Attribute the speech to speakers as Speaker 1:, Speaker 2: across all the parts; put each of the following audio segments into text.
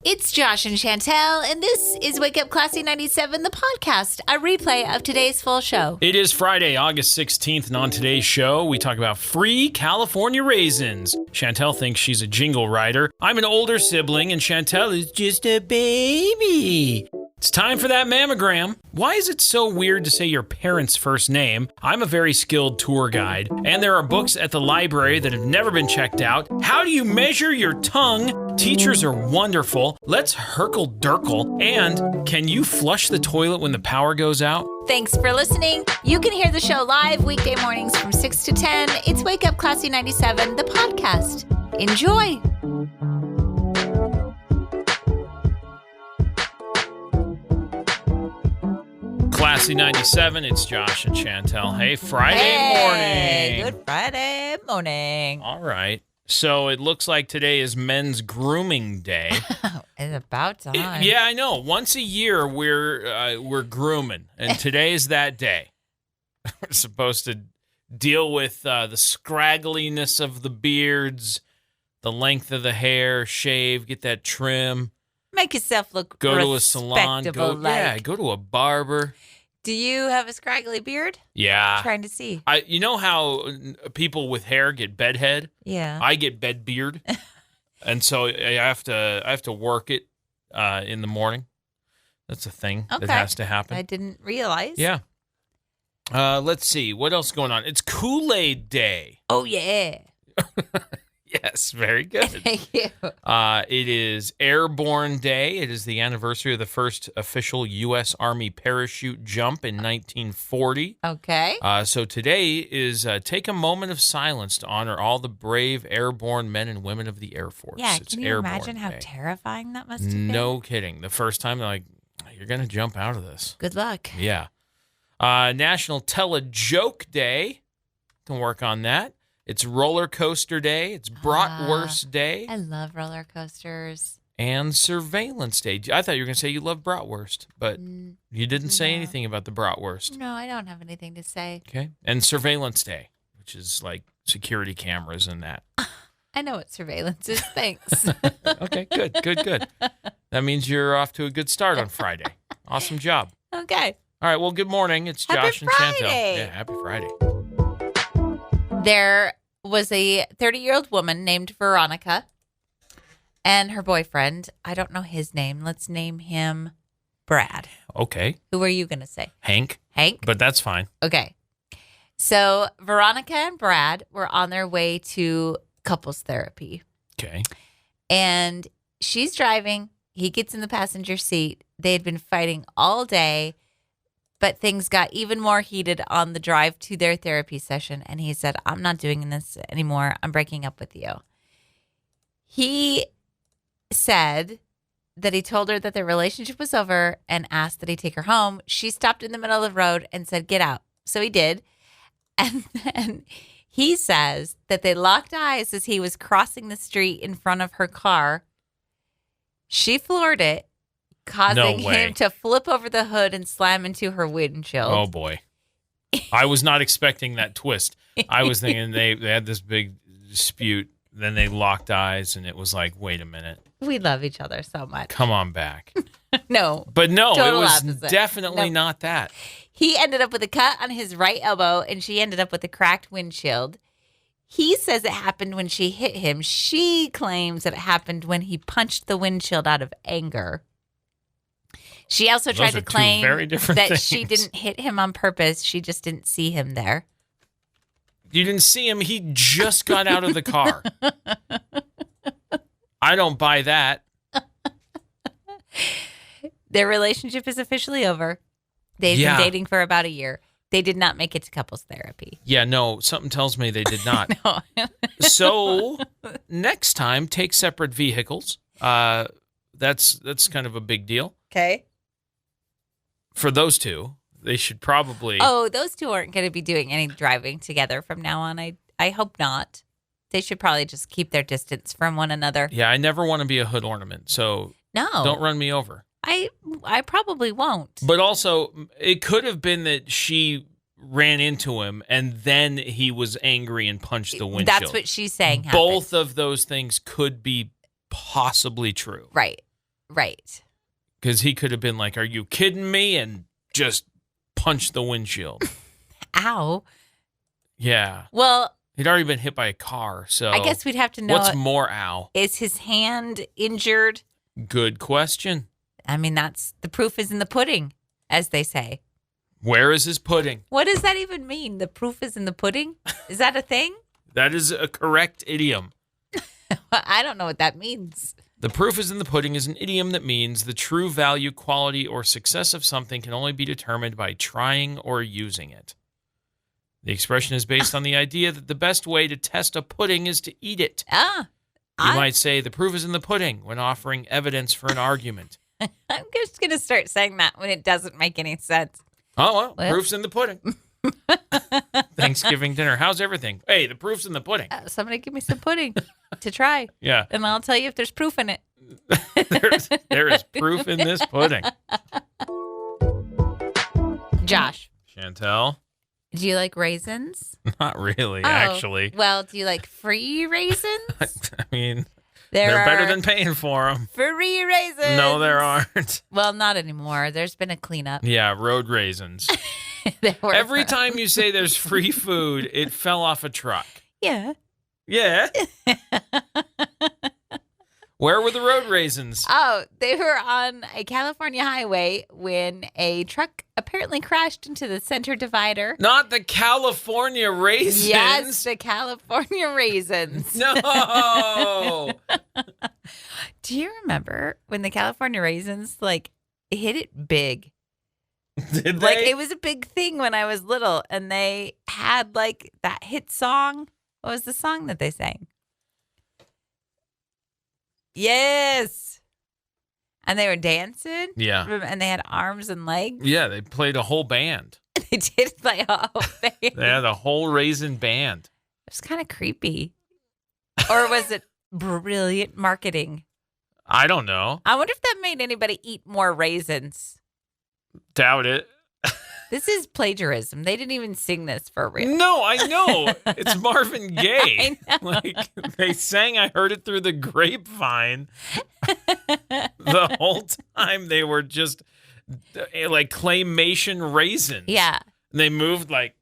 Speaker 1: It's Josh and Chantel, and this is Wake Up Classy 97, the podcast, a replay of today's full show.
Speaker 2: It is Friday, August 16th, and on today's show, we talk about free California raisins. Chantel thinks she's a jingle writer. I'm an older sibling, and Chantel is just a baby. It's time for that mammogram. Why is it so weird to say your parents' first name? I'm a very skilled tour guide, and there are books at the library that have never been checked out. How do you measure your tongue? Teachers are wonderful. Let's hurkle durkle. And can you flush the toilet when the power goes out?
Speaker 1: Thanks for listening. You can hear the show live weekday mornings from 6 to 10. It's Wake Up Classy 97, the podcast. Enjoy.
Speaker 2: Classy 97, it's Josh and Chantel. Hey, Friday morning.
Speaker 1: Good Friday morning.
Speaker 2: All right. So it looks like today is Men's Grooming Day.
Speaker 1: It's about time.
Speaker 2: Yeah, I know. Once a year, we're grooming, and today is that day. We're supposed to deal with the scraggliness of the beards, the length of the hair, shave, get that trim.
Speaker 1: Make yourself look
Speaker 2: go to a salon. Go to a barber.
Speaker 1: Do you have a scraggly beard?
Speaker 2: Yeah.
Speaker 1: Trying to see.
Speaker 2: You know how people with hair get bedhead?
Speaker 1: Yeah.
Speaker 2: I get bed beard, and so I have to work it in the morning. That's a thing that has to happen.
Speaker 1: I didn't realize.
Speaker 2: Yeah. Let's see what else is going on. It's Kool-Aid Day.
Speaker 1: Oh yeah.
Speaker 2: Yes, very good.
Speaker 1: Thank you.
Speaker 2: It is Airborne Day. It is the anniversary of the first official U.S. Army parachute jump in 1940.
Speaker 1: Okay.
Speaker 2: So today is take a moment of silence to honor all the brave airborne men and women of the Air Force.
Speaker 1: Yeah,
Speaker 2: it's
Speaker 1: can you
Speaker 2: Airborne
Speaker 1: imagine how
Speaker 2: Day.
Speaker 1: terrifying that must have been?
Speaker 2: No kidding. The first time, they're like, you're going to jump out of this.
Speaker 1: Good luck.
Speaker 2: Yeah. National Tell a Joke Day. Can work on that. It's Roller Coaster Day. It's Bratwurst Day.
Speaker 1: I love roller coasters.
Speaker 2: And Surveillance Day. I thought you were going to say you love bratwurst, but you didn't say anything about the bratwurst.
Speaker 1: No, I don't have anything to say.
Speaker 2: Okay. And Surveillance Day, which is like security cameras and that.
Speaker 1: I know what surveillance is. Thanks.
Speaker 2: Okay, good. That means you're off to a good start on Friday. Awesome job.
Speaker 1: Okay.
Speaker 2: All right, well, good morning. It's Josh and Chantel. Yeah, happy Friday.
Speaker 1: There was a 30-year-old woman named Veronica and her boyfriend. I don't know his name. Let's name him Brad.
Speaker 2: Okay.
Speaker 1: Who are you going to say?
Speaker 2: Hank.
Speaker 1: But
Speaker 2: that's fine.
Speaker 1: Okay. So Veronica and Brad were on their way to couples therapy.
Speaker 2: Okay.
Speaker 1: And she's driving. He gets in the passenger seat. They had been fighting all day. But things got even more heated on the drive to their therapy session. And he said, I'm not doing this anymore. I'm breaking up with you. He said that he told her that their relationship was over and asked that he take her home. She stopped in the middle of the road and said, get out. So he did. And then he says that they locked eyes as he was crossing the street in front of her car. She floored it, causing him to flip over the hood and slam into her windshield.
Speaker 2: Oh, boy. I was not expecting that twist. I was thinking they had this big dispute. Then they locked eyes, and it was like, wait a minute.
Speaker 1: We love each other so much.
Speaker 2: Come on back.
Speaker 1: No.
Speaker 2: But no,
Speaker 1: total
Speaker 2: it was
Speaker 1: opposite.
Speaker 2: definitely not that.
Speaker 1: He ended up with a cut on his right elbow, and she ended up with a cracked windshield. He says it happened when she hit him. She claims that it happened when he punched the windshield out of anger. She also tried to claim that she didn't hit him on purpose. She just didn't see him there.
Speaker 2: You didn't see him. He just got out of the car. I don't buy that.
Speaker 1: Their relationship is officially over. They've been dating for about a year. They did not make it to couples therapy.
Speaker 2: Yeah, no, something tells me they did not.
Speaker 1: No.
Speaker 2: So next time, take separate vehicles. That's kind of a big deal.
Speaker 1: Okay.
Speaker 2: For those two, they should probably...
Speaker 1: Oh, those two aren't going to be doing any driving together from now on. I hope not. They should probably just keep their distance from one another.
Speaker 2: Yeah, I never want to be a hood ornament, so don't run me over.
Speaker 1: I probably won't.
Speaker 2: But also, it could have been that she ran into him and then he was angry and punched the windshield.
Speaker 1: That's what she's saying happened.
Speaker 2: Both of those things could be possibly true.
Speaker 1: Right. Right.
Speaker 2: Because he could have been like, "Are you kidding me?" and just punched the windshield.
Speaker 1: Ow.
Speaker 2: Yeah.
Speaker 1: Well,
Speaker 2: He'd already been hit by a car, so
Speaker 1: I guess we'd have to know.
Speaker 2: What's more, ow?
Speaker 1: Is his hand injured?
Speaker 2: Good question.
Speaker 1: I mean, the proof is in the pudding, as they say.
Speaker 2: Where is his pudding?
Speaker 1: What does that even mean? The proof is in the pudding? Is that a thing?
Speaker 2: That is a correct idiom.
Speaker 1: I don't know what that means.
Speaker 2: The proof is in the pudding is an idiom that means the true value, quality, or success of something can only be determined by trying or using it. The expression is based on the idea that the best way to test a pudding is to eat it. You might say the proof is in the pudding when offering evidence for an argument.
Speaker 1: I'm just going to start saying that when it doesn't make any sense.
Speaker 2: Oh, well, proof's in the pudding. Thanksgiving dinner. How's everything? Hey, the proof's in the pudding.
Speaker 1: Somebody give me some pudding to try.
Speaker 2: Yeah.
Speaker 1: And I'll tell you if there's proof in it.
Speaker 2: there is proof in this pudding.
Speaker 1: Josh.
Speaker 2: Chantel.
Speaker 1: Do you like raisins?
Speaker 2: Not really, actually.
Speaker 1: Well, do you like free raisins?
Speaker 2: I mean,
Speaker 1: they're
Speaker 2: better than paying for them.
Speaker 1: Free raisins.
Speaker 2: No, there aren't.
Speaker 1: Well, not anymore. There's been a cleanup.
Speaker 2: Yeah, road raisins. Every time you say there's free food, it fell off a truck.
Speaker 1: Yeah.
Speaker 2: Yeah. Where were the road raisins?
Speaker 1: Oh, they were on a California highway when a truck apparently crashed into the center divider.
Speaker 2: Not the California raisins.
Speaker 1: Yes, the California raisins.
Speaker 2: No.
Speaker 1: Do you remember when the California raisins hit it big?
Speaker 2: Did they?
Speaker 1: It was a big thing when I was little, and they had that hit song. What was the song that they sang? Yes. And they were dancing.
Speaker 2: Yeah.
Speaker 1: And they had arms and legs.
Speaker 2: Yeah, they played a whole band.
Speaker 1: They did play a whole band.
Speaker 2: They had a whole raisin band.
Speaker 1: It was kind of creepy. Or was it brilliant marketing?
Speaker 2: I don't know.
Speaker 1: I wonder if that made anybody eat more raisins.
Speaker 2: Doubt it.
Speaker 1: This is plagiarism. They didn't even sing this for real.
Speaker 2: No, I know. It's Marvin Gaye.
Speaker 1: I know.
Speaker 2: They sang I Heard It Through the Grapevine. The whole time they were just claymation raisins.
Speaker 1: Yeah.
Speaker 2: And they moved like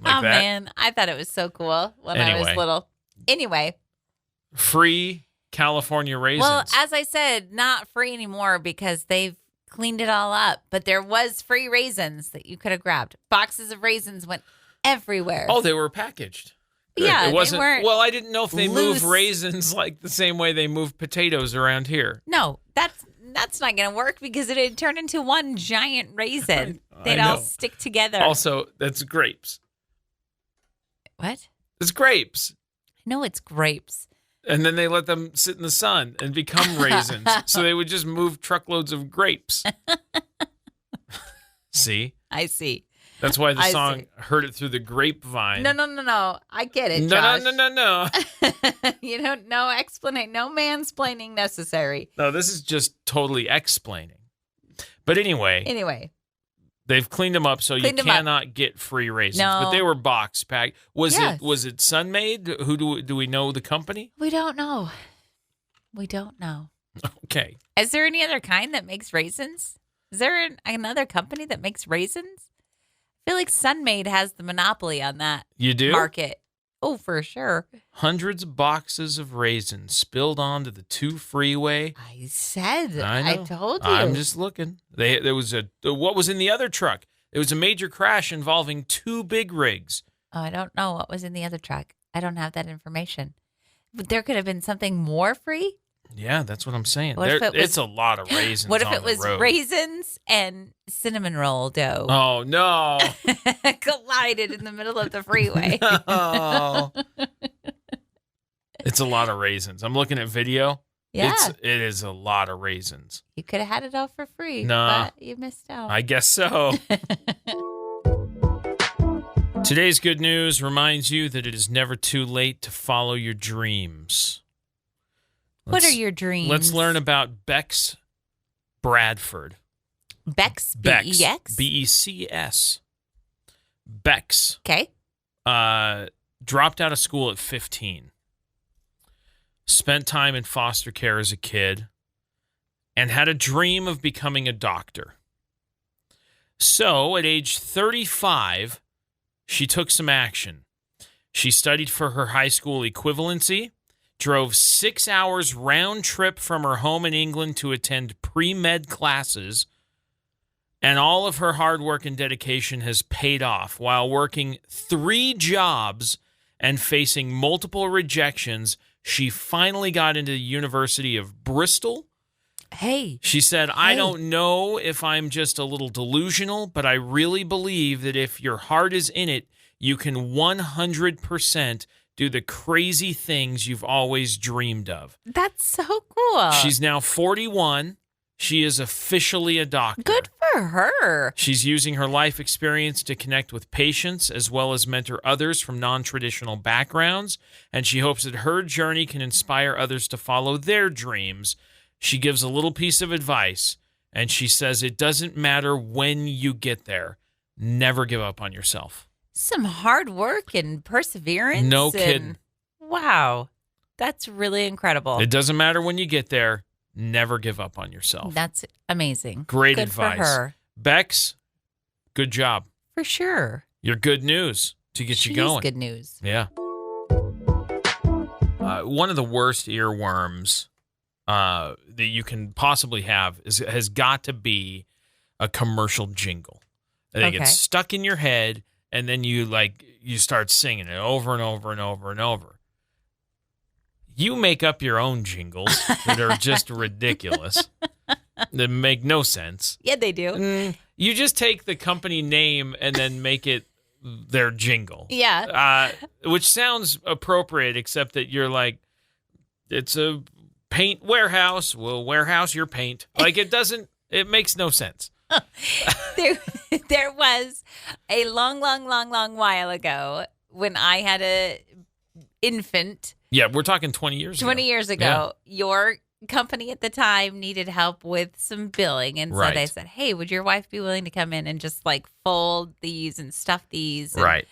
Speaker 2: that.
Speaker 1: Man. I thought it was so cool when I was little. Anyway.
Speaker 2: Free California raisins.
Speaker 1: Well, as I said, not free anymore because they've cleaned it all up, but there was free raisins that you could have grabbed. Boxes of raisins went everywhere.
Speaker 2: Oh, they were packaged. Good.
Speaker 1: Yeah,
Speaker 2: it wasn't.
Speaker 1: they weren't
Speaker 2: Well, I didn't know if they
Speaker 1: loose.
Speaker 2: move raisins like the same way they move potatoes around here.
Speaker 1: No, that's not going to work because it'd turn into one giant raisin. They'd all stick together.
Speaker 2: Also, that's grapes.
Speaker 1: What?
Speaker 2: It's grapes.
Speaker 1: No, it's grapes.
Speaker 2: And then they let them sit in the sun and become raisins. So they would just move truckloads of grapes. See?
Speaker 1: I see.
Speaker 2: That's why the song Heard It Through the Grapevine.
Speaker 1: No. I get it,
Speaker 2: No.
Speaker 1: Josh. You don't know explanate. No mansplaining necessary.
Speaker 2: No, this is just totally explaining. But anyway. They've cleaned them up so you cannot get free raisins.
Speaker 1: No.
Speaker 2: But they were box packed. Was
Speaker 1: Yes.
Speaker 2: it Sun Made? Who do we know the company?
Speaker 1: We don't know.
Speaker 2: Okay.
Speaker 1: Is there any other kind that makes raisins? Is there another company that makes raisins? I feel like Sunmade has the monopoly on that
Speaker 2: You do?
Speaker 1: market. Oh, for sure.
Speaker 2: Hundreds of boxes of raisins spilled onto the 2 freeway.
Speaker 1: I said.
Speaker 2: I
Speaker 1: told you.
Speaker 2: I'm just looking. There was what was in the other truck? It was a major crash involving 2 big rigs.
Speaker 1: Oh, I don't know what was in the other truck. I don't have that information. But there could have been something more free.
Speaker 2: Yeah, that's what I'm saying.
Speaker 1: What if it was-
Speaker 2: It's a lot of raisins.
Speaker 1: What if
Speaker 2: on
Speaker 1: it was
Speaker 2: the road.
Speaker 1: raisins and cinnamon roll dough
Speaker 2: Oh no!
Speaker 1: collided in the middle of the freeway?
Speaker 2: Oh. It's a lot of raisins. I'm looking at video.
Speaker 1: Yeah.
Speaker 2: It is a lot of raisins.
Speaker 1: You could have had it all for free,
Speaker 2: Nah.
Speaker 1: but you missed out.
Speaker 2: I guess so. Today's good news reminds you that it is never too late to follow your dreams.
Speaker 1: What are your dreams?
Speaker 2: Let's learn about Bex Bradford.
Speaker 1: Bex, B-E-X?
Speaker 2: B-E-C-S. Bex.
Speaker 1: Okay.
Speaker 2: Dropped out of school at 15. spent time in foster care as a kid, and had a dream of becoming a doctor. So, at age 35, she took some action. She studied for her high school equivalency, drove 6 hours round trip from her home in England to attend pre-med classes, and all of her hard work and dedication has paid off while working 3 jobs and facing multiple rejections. She finally got into the University of Bristol.
Speaker 1: Hey.
Speaker 2: She said, I don't know if I'm just a little delusional, but I really believe that if your heart is in it, you can 100% do the crazy things you've always dreamed of.
Speaker 1: That's so cool.
Speaker 2: She's now 41. She is officially a doctor.
Speaker 1: Good for her.
Speaker 2: She's using her life experience to connect with patients as well as mentor others from non-traditional backgrounds, and she hopes that her journey can inspire others to follow their dreams. She gives a little piece of advice, and she says it doesn't matter when you get there. Never give up on yourself.
Speaker 1: Some hard work and perseverance.
Speaker 2: No kidding.
Speaker 1: Wow. That's really incredible.
Speaker 2: It doesn't matter when you get there. Never give up on yourself.
Speaker 1: That's amazing.
Speaker 2: Great
Speaker 1: Good
Speaker 2: advice.
Speaker 1: for her.
Speaker 2: Bex, good job.
Speaker 1: For sure.
Speaker 2: You're good news to get you going.
Speaker 1: Good news.
Speaker 2: Yeah. One of the worst earworms that you can possibly have has got to be a commercial jingle. They get stuck in your head, and then you start singing it over and over and over and over. You make up your own jingles that are just ridiculous, that make no sense.
Speaker 1: Yeah, they do.
Speaker 2: You just take the company name and then make it their jingle.
Speaker 1: Yeah.
Speaker 2: Which sounds appropriate, except that you're like, it's a paint warehouse. We'll warehouse your paint. Like, it makes no sense.
Speaker 1: There was a long while ago when I had a infant.
Speaker 2: Yeah, we're talking 20 years ago.
Speaker 1: 20 years ago, your company at the time needed help with some billing. And so they said, hey, would your wife be willing to come in and just like fold these and stuff these? And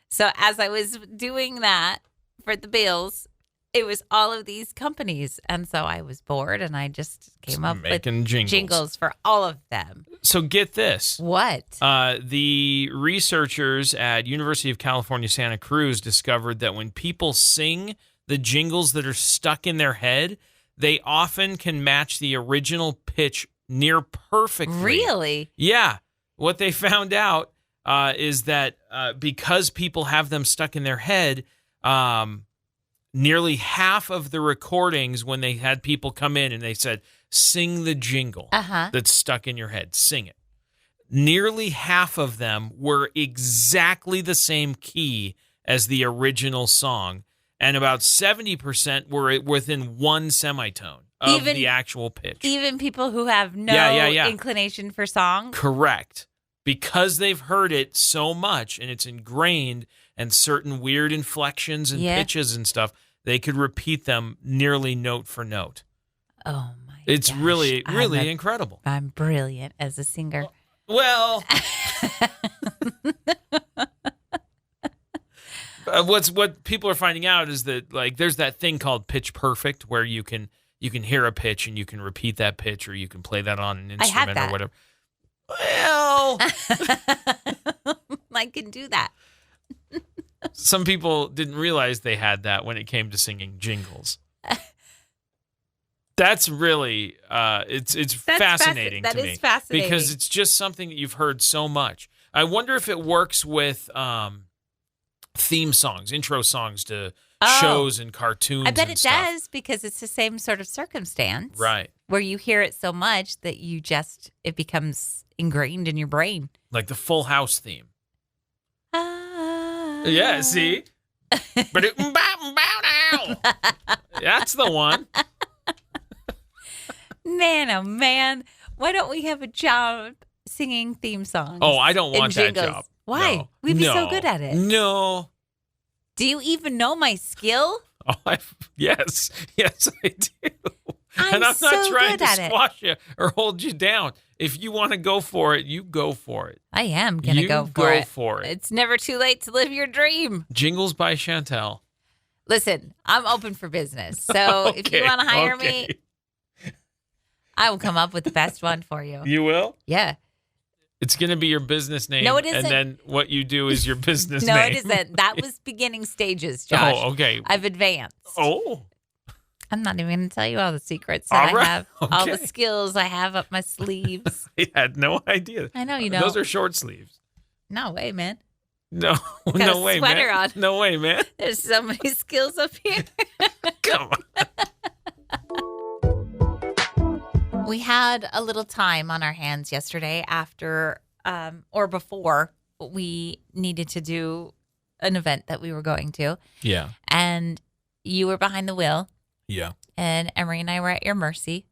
Speaker 1: so as I was doing that for the bills, it was all of these companies. And so I was bored and I just came up with jingles for all of them.
Speaker 2: So get this.
Speaker 1: What?
Speaker 2: The researchers at University of California, Santa Cruz discovered that when people sing the jingles that are stuck in their head, they often can match the original pitch near perfectly.
Speaker 1: Really?
Speaker 2: Yeah. What they found out is that because people have them stuck in their head, nearly half of the recordings when they had people come in and they said, sing the jingle that's stuck in your head, sing it. Nearly half of them were exactly the same key as the original song. And about 70% were within one semitone of the actual pitch.
Speaker 1: Even people who have no inclination for song?
Speaker 2: Correct. Because they've heard it so much and it's ingrained and certain weird inflections and pitches and stuff, they could repeat them nearly note for note.
Speaker 1: Oh, my
Speaker 2: It's
Speaker 1: gosh.
Speaker 2: really incredible.
Speaker 1: I'm brilliant as a singer.
Speaker 2: Well... what people are finding out is that like there's that thing called pitch perfect where you can hear a pitch and you can repeat that pitch or you can play that on an instrument or whatever. Well,
Speaker 1: I can do that.
Speaker 2: Some people didn't realize they had that when it came to singing jingles. That's really it's fascinating to me. That is fascinating because it's just something that you've heard so much. I wonder if it works with theme songs, intro songs to shows and cartoons.
Speaker 1: I bet
Speaker 2: and
Speaker 1: it
Speaker 2: stuff.
Speaker 1: does because it's the same sort of circumstance.
Speaker 2: Right.
Speaker 1: Where you hear it so much that it becomes ingrained in your brain.
Speaker 2: Like the Full House theme. Yeah, see? But that's the one.
Speaker 1: Man, oh man. Why don't we have a job singing theme songs?
Speaker 2: Oh, I don't want that job.
Speaker 1: Why?
Speaker 2: No.
Speaker 1: We'd be so good at it.
Speaker 2: No.
Speaker 1: Do you even know my skill?
Speaker 2: Oh, yes, I do.
Speaker 1: I'm
Speaker 2: not
Speaker 1: so
Speaker 2: trying
Speaker 1: good
Speaker 2: to
Speaker 1: at it.
Speaker 2: squash you or hold you down. If you want to go for it, you go for it.
Speaker 1: I am going to go for it.
Speaker 2: For it.
Speaker 1: It's never too late to live your dream.
Speaker 2: Jingles by Chantel.
Speaker 1: Listen, I'm open for business. So if you want to hire me, I will come up with the best one for you.
Speaker 2: You will?
Speaker 1: Yeah.
Speaker 2: It's going to be your business name.
Speaker 1: No, it isn't.
Speaker 2: And then what you do is your business
Speaker 1: No,
Speaker 2: name.
Speaker 1: it isn't. That was beginning stages, Josh.
Speaker 2: Oh, okay.
Speaker 1: I've advanced.
Speaker 2: Oh.
Speaker 1: I'm not even going to tell you all the secrets that I have, all the
Speaker 2: Okay.
Speaker 1: skills I have up my sleeves.
Speaker 2: I had no idea.
Speaker 1: I know you don't.
Speaker 2: Those are short sleeves.
Speaker 1: No way, man.
Speaker 2: No,
Speaker 1: Got
Speaker 2: no
Speaker 1: a
Speaker 2: way,
Speaker 1: sweater
Speaker 2: man.
Speaker 1: on.
Speaker 2: No way, man.
Speaker 1: There's so many skills up here.
Speaker 2: Come on.
Speaker 1: We had a little time on our hands yesterday after or before we needed to do an event that we were going to.
Speaker 2: Yeah.
Speaker 1: And you were behind the wheel.
Speaker 2: Yeah.
Speaker 1: And Emery and I were at your mercy.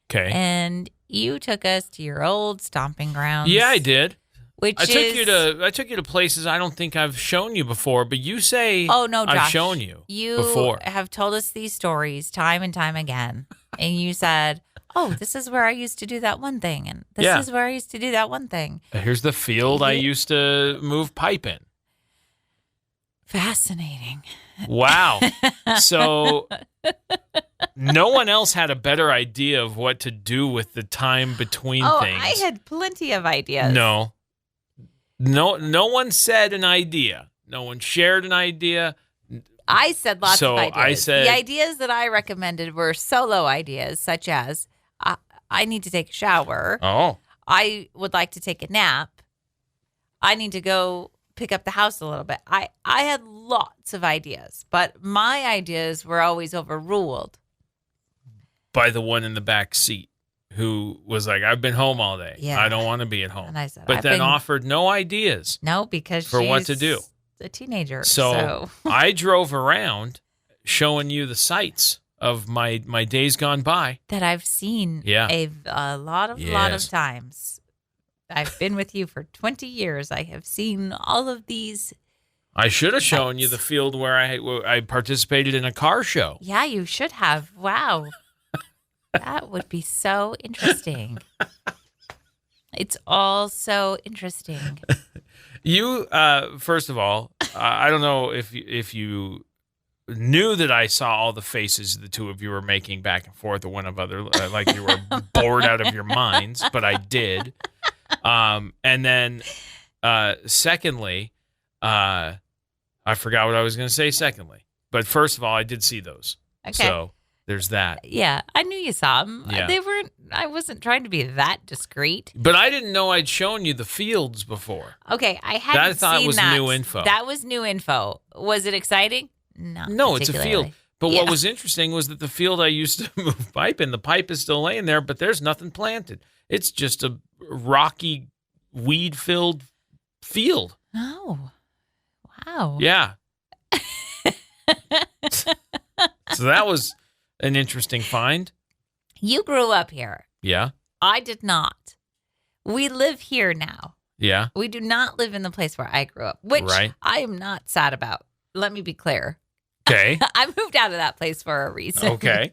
Speaker 2: Okay.
Speaker 1: And you took us to your old stomping grounds.
Speaker 2: Yeah, I did.
Speaker 1: Which
Speaker 2: I took you to places I don't think I've shown you before, but you say
Speaker 1: Oh no, Josh.
Speaker 2: I've shown you
Speaker 1: You
Speaker 2: before.
Speaker 1: have told us these stories time and time again. And you said, "Oh, this is where I used to do that one thing, and this is where I used to do that one thing."
Speaker 2: Here's the field I used to move pipe in.
Speaker 1: Fascinating.
Speaker 2: Wow. So no one else had a better idea of what to do with the time between things.
Speaker 1: I had plenty of ideas.
Speaker 2: No one said an idea. No one shared an idea.
Speaker 1: I said lots of ideas.
Speaker 2: I said,
Speaker 1: the ideas that I recommended were solo ideas, such as I need to take a shower.
Speaker 2: Oh.
Speaker 1: I would like to take a nap. I need to go pick up the house a little bit. I had lots of ideas, but my ideas were always overruled.
Speaker 2: By the one in the back seat who was like, I've been home all day.
Speaker 1: Yeah.
Speaker 2: I don't want to be at home.
Speaker 1: And I said,
Speaker 2: but then offered no ideas.
Speaker 1: No, because
Speaker 2: for
Speaker 1: she's
Speaker 2: what to do.
Speaker 1: A teenager.
Speaker 2: So I drove around showing you the sights of my days gone by.
Speaker 1: That I've seen a lot of times. I've been with you for 20 years. I have seen all of these.
Speaker 2: I should have shown you the field where I participated in a car show.
Speaker 1: Yeah, you should have. Wow. That would be so interesting. It's all so interesting.
Speaker 2: You, first of all, I don't know if you knew that I saw all the faces the two of you were making back and forth or one of other, like you were bored out of your minds, but I did. And then, secondly, I forgot what I was going to say secondly. But first of all, I did see those.
Speaker 1: Okay.
Speaker 2: So there's that.
Speaker 1: Yeah, I knew you saw them.
Speaker 2: Yeah.
Speaker 1: I wasn't trying to be that discreet.
Speaker 2: But I didn't know I'd shown you the fields before.
Speaker 1: Okay, I hadn't
Speaker 2: That I thought
Speaker 1: seen
Speaker 2: was
Speaker 1: that.
Speaker 2: new info.
Speaker 1: That was new info. Was it exciting?
Speaker 2: No, it's a field. But what was interesting was that the field I used to move pipe in, the pipe is still laying there, but there's nothing planted. It's just a rocky, weed-filled field.
Speaker 1: Oh, wow.
Speaker 2: Yeah. So that was an interesting find.
Speaker 1: You grew up here.
Speaker 2: Yeah.
Speaker 1: I did not. We live here now.
Speaker 2: Yeah.
Speaker 1: We do not live in the place where I grew up, which I am not sad about. Let me be clear.
Speaker 2: Okay.
Speaker 1: I moved out of that place for a reason.
Speaker 2: Okay.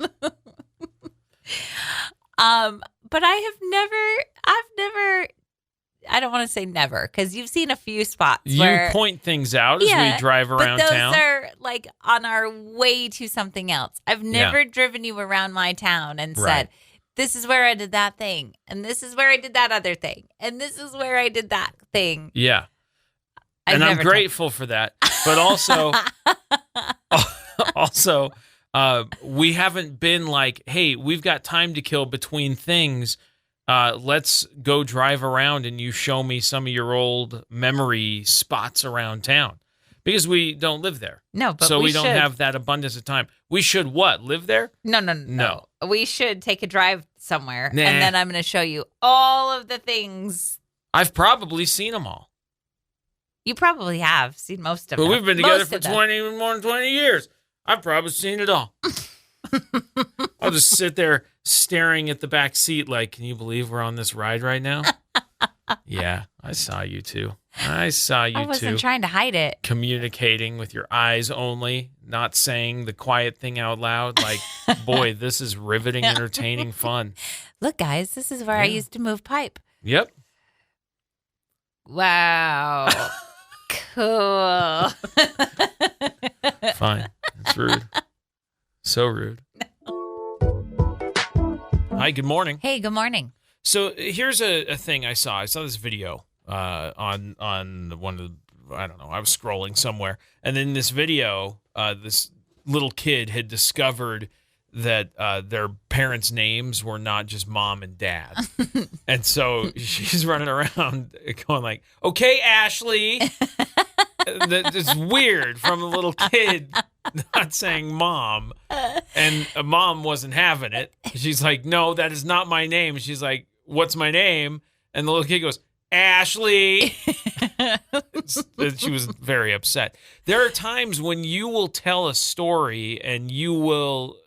Speaker 1: But I've never, I don't want to say never, because you've seen a few spots where
Speaker 2: you point things out as we drive around
Speaker 1: but those
Speaker 2: town.
Speaker 1: are like on our way to something else. I've never driven you around my town and said, this is where I did that thing, and this is where I did that other thing, and this is where I did that thing.
Speaker 2: Yeah. And I'm grateful for that. But also, we haven't been like, hey, we've got time to kill between things. Let's go drive around and you show me some of your old memory spots around town. Because we don't live there.
Speaker 1: No, but
Speaker 2: so we don't have that abundance of time. We should what? Live there?
Speaker 1: No. We should take a drive somewhere, and then I'm going to show you all of the things.
Speaker 2: I've probably seen them all.
Speaker 1: You probably have seen most of them.
Speaker 2: But we've been together for more than 20 years. I've probably seen it all. I'll just sit there staring at the back seat like, can you believe we're on this ride right now? Yeah, I saw you too. I
Speaker 1: wasn't trying to hide it.
Speaker 2: Communicating with your eyes only, not saying the quiet thing out loud. Like, boy, this is riveting, entertaining fun.
Speaker 1: Look, guys, this is where I used to move pipe.
Speaker 2: Yep.
Speaker 1: Wow. Cool.
Speaker 2: Fine. It's rude. So rude. Hi, good morning.
Speaker 1: Hey, good morning.
Speaker 2: So here's a thing I saw. I saw this video on one of the, I don't know, I was scrolling somewhere. And in this video, this little kid had discovered that their parents' names were not just mom and dad. And so she's running around going like, okay, Ashley. That's weird from a little kid not saying mom. And a mom wasn't having it. She's like, no, that is not my name. She's like, what's my name? And the little kid goes, Ashley. She was very upset. There are times when you will tell a story and you'll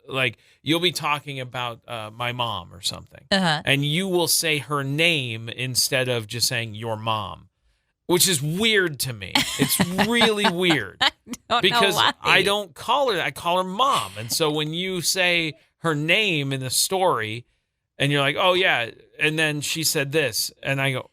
Speaker 2: be talking about my mom or something. And you will say her name instead of just saying your mom, which is weird to me. It's really weird. Because I don't call her, I call her mom. And so when you say her name in the story and you're like, oh yeah, and then she said this, and I go,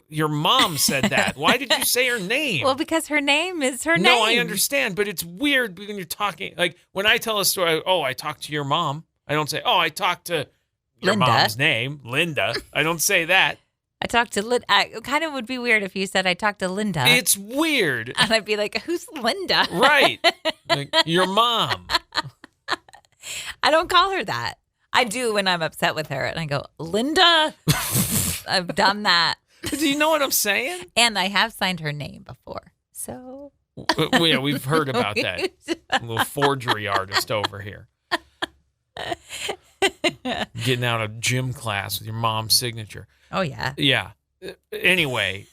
Speaker 2: your mom said that. Why did you say her name?
Speaker 1: Well, because her name is her name.
Speaker 2: No, I understand, but it's weird when you're talking. Like when I tell a story, I talked to your mom. I don't say, I talked to your mom's name, Linda. I don't say that.
Speaker 1: I talked to Linda. It kind of would be weird if you said I talked to Linda.
Speaker 2: It's weird.
Speaker 1: And I'd be like, who's Linda?
Speaker 2: Right. Like, your mom.
Speaker 1: I don't call her that. I do when I'm upset with her. And I go, Linda. I've done that.
Speaker 2: Do you know what I'm saying?
Speaker 1: And I have signed her name before. So.
Speaker 2: Yeah, we've heard about that. A little forgery artist over here. Getting out of gym class with your mom's signature.
Speaker 1: Oh, yeah.
Speaker 2: Yeah. Anyway,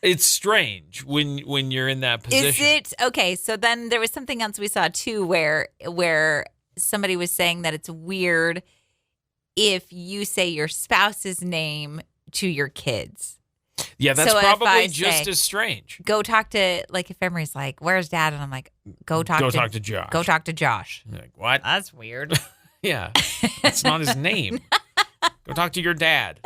Speaker 2: it's strange when you're in that position.
Speaker 1: Is it? Okay, so then there was something else we saw, too, where somebody was saying that it's weird if you say your spouse's name to your kids.
Speaker 2: Yeah, that's
Speaker 1: so
Speaker 2: probably just as strange.
Speaker 1: Go talk to, like, if Emery's like, where's dad? And I'm like, go talk to
Speaker 2: Josh.
Speaker 1: Go talk to Josh.
Speaker 2: You're like, what?
Speaker 1: That's weird.
Speaker 2: Yeah, it's not his name. Go talk to your dad.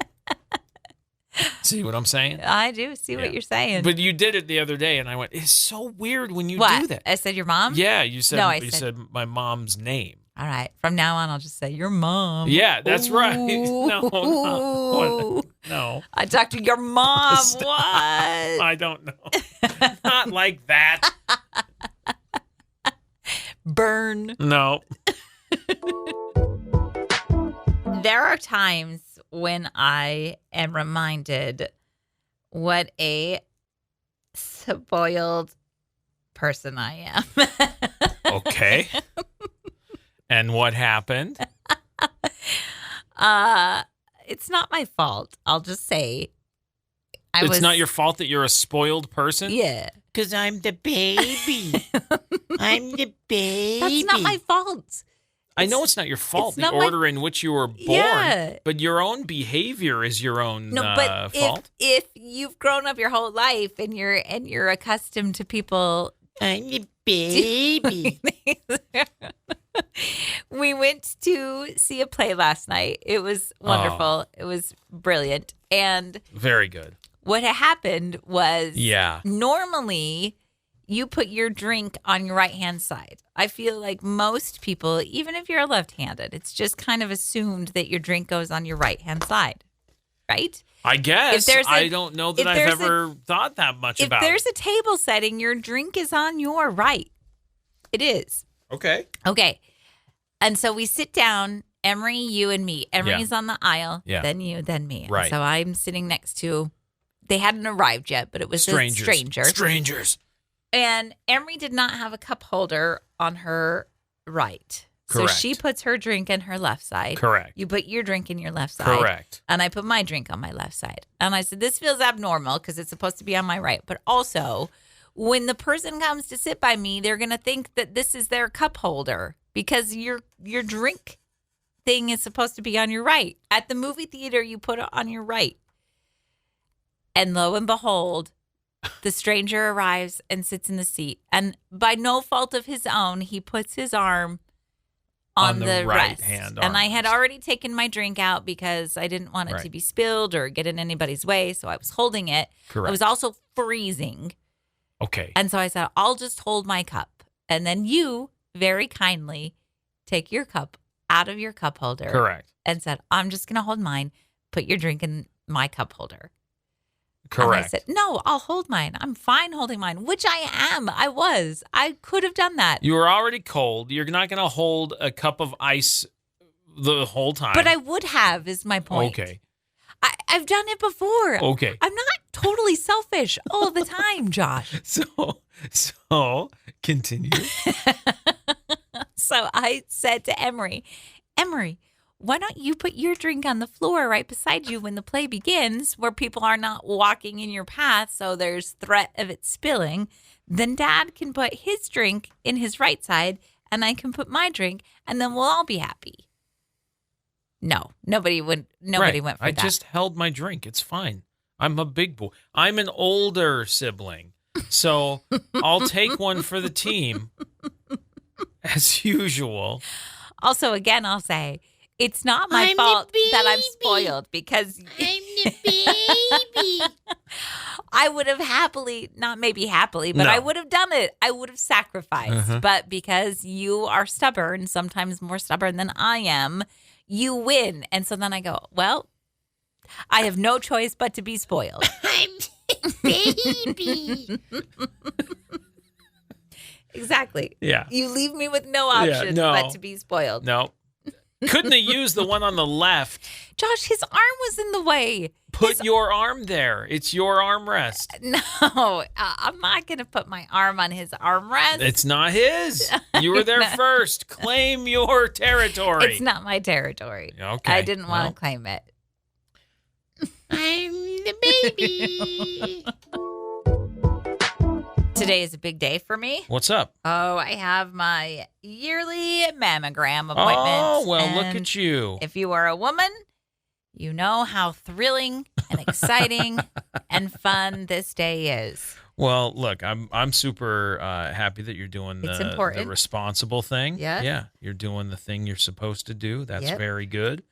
Speaker 2: See what I'm saying?
Speaker 1: I do see what you're saying.
Speaker 2: But you did it the other day, and I went, it's so weird when you
Speaker 1: do
Speaker 2: that.
Speaker 1: I said your mom?
Speaker 2: Yeah, you said
Speaker 1: you
Speaker 2: said my mom's name.
Speaker 1: All right. From now on, I'll just say your mom.
Speaker 2: Yeah, that's right. No.
Speaker 1: I talked to your mom. What?
Speaker 2: I don't know. Not like that.
Speaker 1: Burn.
Speaker 2: No.
Speaker 1: There are times when I am reminded what a spoiled person I am.
Speaker 2: Okay. And what happened?
Speaker 1: It's not my fault. I'll just say
Speaker 2: it's not your fault that you're a spoiled person?
Speaker 1: Yeah.
Speaker 3: Because I'm the baby. I'm the baby.
Speaker 1: That's not my fault.
Speaker 2: I know it's not your fault, the order in which you were born, but your own behavior is your own fault.
Speaker 1: If you've grown up your whole life and you're accustomed to people,
Speaker 3: I'm the baby.
Speaker 1: We went to see a play last night. It was wonderful. It was brilliant. And
Speaker 2: very good.
Speaker 1: What had happened was normally you put your drink on your right-hand side. I feel like most people, even if you're left-handed, it's just kind of assumed that your drink goes on your right-hand side, right?
Speaker 2: I guess. I don't know that I've ever thought that much about it.
Speaker 1: If there's a table setting, your drink is on your right. It is.
Speaker 2: Okay.
Speaker 1: And so we sit down, Emery, you, and me. Emery's on the aisle, then you, then me.
Speaker 2: Right.
Speaker 1: And so I'm sitting next to, they hadn't arrived yet, but it was a stranger.
Speaker 2: Strangers.
Speaker 1: And Emery did not have a cup holder on her right.
Speaker 2: Correct.
Speaker 1: So she puts her drink in her left side.
Speaker 2: Correct.
Speaker 1: You put your drink in your left side.
Speaker 2: Correct.
Speaker 1: And I put my drink on my left side. And I said, this feels abnormal because it's supposed to be on my right. But also, when the person comes to sit by me, they're going to think that this is their cup holder because your drink thing is supposed to be on your right. At the movie theater, you put it on your right. And lo and behold, the stranger arrives and sits in the seat. And by no fault of his own, he puts his arm on the right hand. And I had already taken my drink out because I didn't want it to be spilled or get in anybody's way. So I was holding it.
Speaker 2: Correct.
Speaker 1: I was also freezing.
Speaker 2: Okay.
Speaker 1: And so I said, I'll just hold my cup. And then you very kindly take your cup out of your cup holder.
Speaker 2: Correct.
Speaker 1: And said, I'm just going to hold mine. Put your drink in my cup holder.
Speaker 2: Correct.
Speaker 1: And I said, no, I'll hold mine. I'm fine holding mine, which I am. I could have done that.
Speaker 2: You were already cold. You're not going to hold a cup of ice the whole time.
Speaker 1: But I would have, is my point.
Speaker 2: Okay.
Speaker 1: I've done it before.
Speaker 2: Okay.
Speaker 1: I'm not totally selfish all the time, Josh.
Speaker 2: So continue.
Speaker 1: So I said to Emery, why don't you put your drink on the floor right beside you when the play begins, where people are not walking in your path, so there's threat of it spilling. Then Dad can put his drink in his right side, and I can put my drink, and then we'll all be happy. No, nobody went for that.
Speaker 2: I just held my drink. It's fine. I'm a big boy. I'm an older sibling, so I'll take one for the team, as usual.
Speaker 1: Also, again, I'll say, it's not my
Speaker 3: I'm the
Speaker 1: fault that I'm
Speaker 3: baby.
Speaker 1: spoiled because
Speaker 3: I'm the baby.
Speaker 1: I would have not maybe happily, but
Speaker 2: No.
Speaker 1: I would have done it. I would have sacrificed. But because you are stubborn, sometimes more stubborn than I am, you win. And so then I go, well, I have no choice but to be spoiled.
Speaker 3: I'm the baby.
Speaker 1: Exactly.
Speaker 2: Yeah.
Speaker 1: You leave me with no option
Speaker 2: no.
Speaker 1: but to be spoiled.
Speaker 2: No. Couldn't have used the one on the left.
Speaker 1: Josh, his arm was in the way.
Speaker 2: Put your arm there. It's your armrest.
Speaker 1: No, I'm not going to put my arm on his armrest.
Speaker 2: It's not his. You were there first. Claim your territory.
Speaker 1: It's not my territory.
Speaker 2: Okay.
Speaker 1: I didn't want
Speaker 2: Well.
Speaker 1: to claim it.
Speaker 3: I'm the baby.
Speaker 1: Today is a big day for me.
Speaker 2: What's up?
Speaker 1: Oh, I have my yearly mammogram appointment.
Speaker 2: Oh, well, look
Speaker 1: and
Speaker 2: at you.
Speaker 1: If you are a woman, you know how thrilling and exciting and fun this day is.
Speaker 2: Well, look, I'm super happy that you're doing
Speaker 1: It's
Speaker 2: the
Speaker 1: important.
Speaker 2: responsible thing.
Speaker 1: Yeah.
Speaker 2: Yeah. You're doing the thing you're supposed to do. That's
Speaker 1: Yep.
Speaker 2: very good.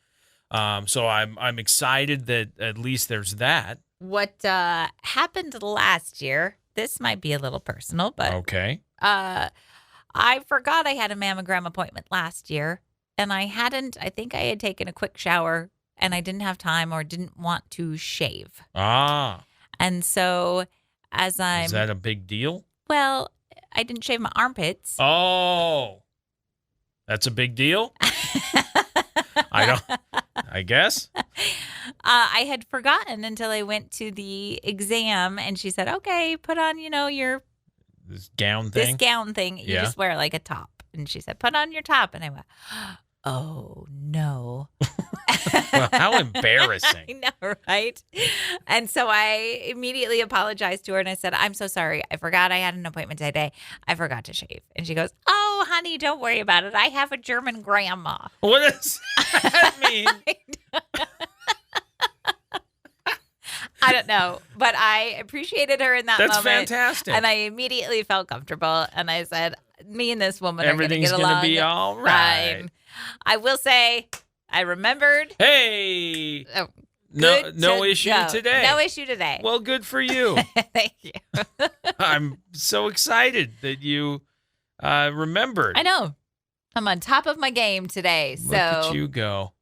Speaker 2: So I'm excited that at least there's that.
Speaker 1: What happened last year, this might be a little personal, but
Speaker 2: Okay.
Speaker 1: I forgot I had a mammogram appointment last year, and I think I had taken a quick shower, and I didn't have time or didn't want to shave.
Speaker 2: Ah.
Speaker 1: And so as
Speaker 2: Is that a big deal?
Speaker 1: well, I didn't shave my armpits.
Speaker 2: Oh. That's a big deal? I guess.
Speaker 1: I had forgotten until I went to the exam, and she said, okay, put on, your
Speaker 2: This gown
Speaker 1: this
Speaker 2: thing.
Speaker 1: gown thing. You
Speaker 2: Yeah.
Speaker 1: just wear like a top. And she said, put on your top. And I went, oh, no.
Speaker 2: Well, how
Speaker 1: I
Speaker 2: embarrassing.
Speaker 1: know, right? And so I immediately apologized to her, and I said, I'm so sorry. I forgot I had an appointment today. I forgot to shave. And she goes, oh, honey, don't worry about it. I have a German grandma.
Speaker 2: What does that mean?
Speaker 1: I don't know, but I appreciated her in that
Speaker 2: That's
Speaker 1: moment.
Speaker 2: fantastic.
Speaker 1: And I immediately felt comfortable. And I said, me and this woman
Speaker 2: Everything's
Speaker 1: are going to
Speaker 2: gonna be all right.
Speaker 1: fine. I will say I remembered.
Speaker 2: Hey.
Speaker 1: Oh,
Speaker 2: No
Speaker 1: good
Speaker 2: issue
Speaker 1: go.
Speaker 2: today.
Speaker 1: No issue today.
Speaker 2: Well, good for you.
Speaker 1: Thank you.
Speaker 2: I'm so excited that you remembered.
Speaker 1: I know. I'm on top of my game today.
Speaker 2: Look at
Speaker 1: So
Speaker 2: you go.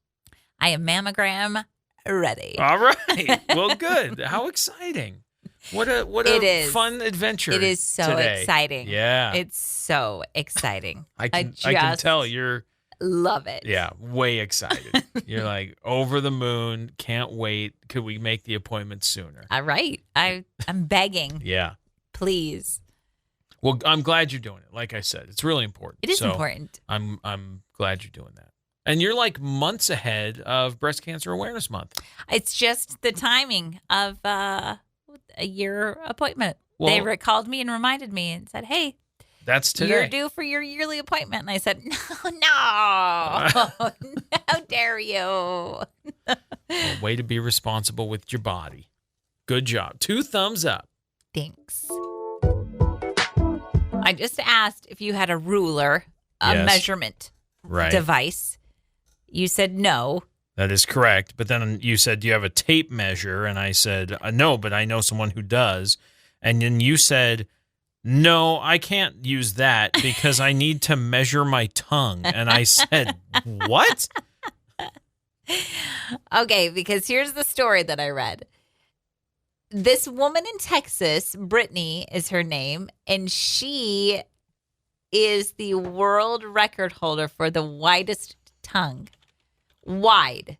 Speaker 1: I am mammogram ready.
Speaker 2: All right. Well, good. How exciting. What
Speaker 1: It
Speaker 2: a
Speaker 1: is.
Speaker 2: fun adventure.
Speaker 1: It is so
Speaker 2: today.
Speaker 1: exciting.
Speaker 2: Yeah.
Speaker 1: It's so exciting.
Speaker 2: I can
Speaker 1: just
Speaker 2: tell you're
Speaker 1: love it.
Speaker 2: way excited. You're like over the moon, can't wait. Could we make the appointment sooner?
Speaker 1: All right. I'm begging.
Speaker 2: Yeah.
Speaker 1: Please.
Speaker 2: Well, I'm glad you're doing it. Like I said, it's really important.
Speaker 1: It is
Speaker 2: So
Speaker 1: important.
Speaker 2: I'm glad you're doing that. And you're like months ahead of Breast Cancer Awareness Month.
Speaker 1: It's just the timing of a year appointment.
Speaker 2: Well-
Speaker 1: They recalled me and reminded me and said, hey,
Speaker 2: That's today.
Speaker 1: you're due for your yearly appointment. And I said, no, how dare you?
Speaker 2: Well, way to be responsible with your body. Good job. 2 thumbs up.
Speaker 1: Thanks. I just asked if you had a ruler, a
Speaker 2: Yes.
Speaker 1: measurement
Speaker 2: Right.
Speaker 1: device. You said no.
Speaker 2: That is correct. But then you said, do you have a tape measure? And I said, no, but I know someone who does. And then you said, no, I can't use that because I need to measure my tongue. And I said, what?
Speaker 1: Okay, because here's the story that I read. This woman in Texas, Brittany is her name, and she is the world record holder for the widest tongue. Wide.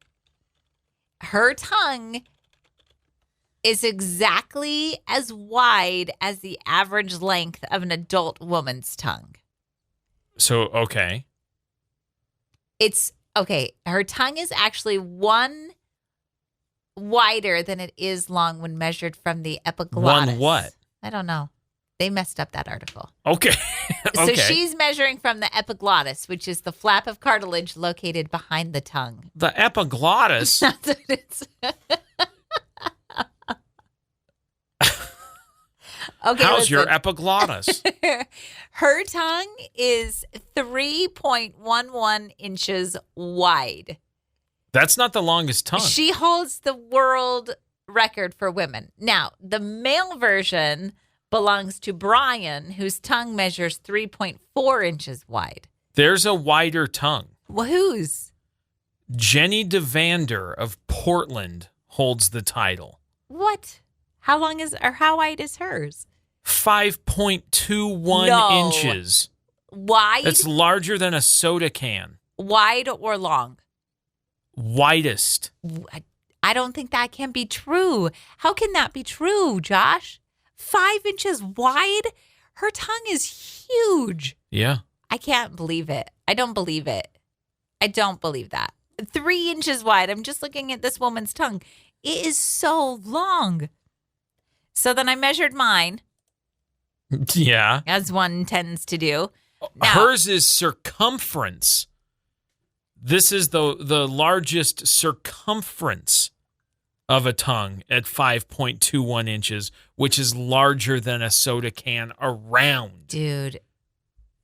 Speaker 1: Her tongue is exactly as wide as the average length of an adult woman's tongue.
Speaker 2: So, okay.
Speaker 1: Her tongue is actually one wider than it is long when measured from the epiglottis.
Speaker 2: One what?
Speaker 1: I don't know. They messed up that article.
Speaker 2: Okay.
Speaker 1: So she's measuring from the epiglottis, which is the flap of cartilage located behind the tongue.
Speaker 2: The epiglottis?
Speaker 1: That's what it's. Okay,
Speaker 2: how's your epiglottis?
Speaker 1: Her tongue is 3.11 inches wide.
Speaker 2: That's not the longest tongue.
Speaker 1: She holds the world record for women. Now, the male version belongs to Brian, whose tongue measures 3.4 inches wide.
Speaker 2: There's a wider tongue.
Speaker 1: Well, whose?
Speaker 2: Jenny DeVander of Portland holds the title.
Speaker 1: What? How wide is hers?
Speaker 2: 5.21 inches.
Speaker 1: Wide?
Speaker 2: That's larger than a soda can.
Speaker 1: Wide or long?
Speaker 2: Widest.
Speaker 1: I don't think that can be true. How can that be true, Josh? 5 inches wide? Her tongue is huge.
Speaker 2: Yeah.
Speaker 1: I can't believe it. I don't believe it. I don't believe that. 3 inches wide. I'm just looking at this woman's tongue. It is so long. So then I measured mine.
Speaker 2: Yeah.
Speaker 1: As one tends to do. Now,
Speaker 2: hers is circumference. This is the largest circumference of a tongue at 5.21 inches, which is larger than a soda can around.
Speaker 1: dude,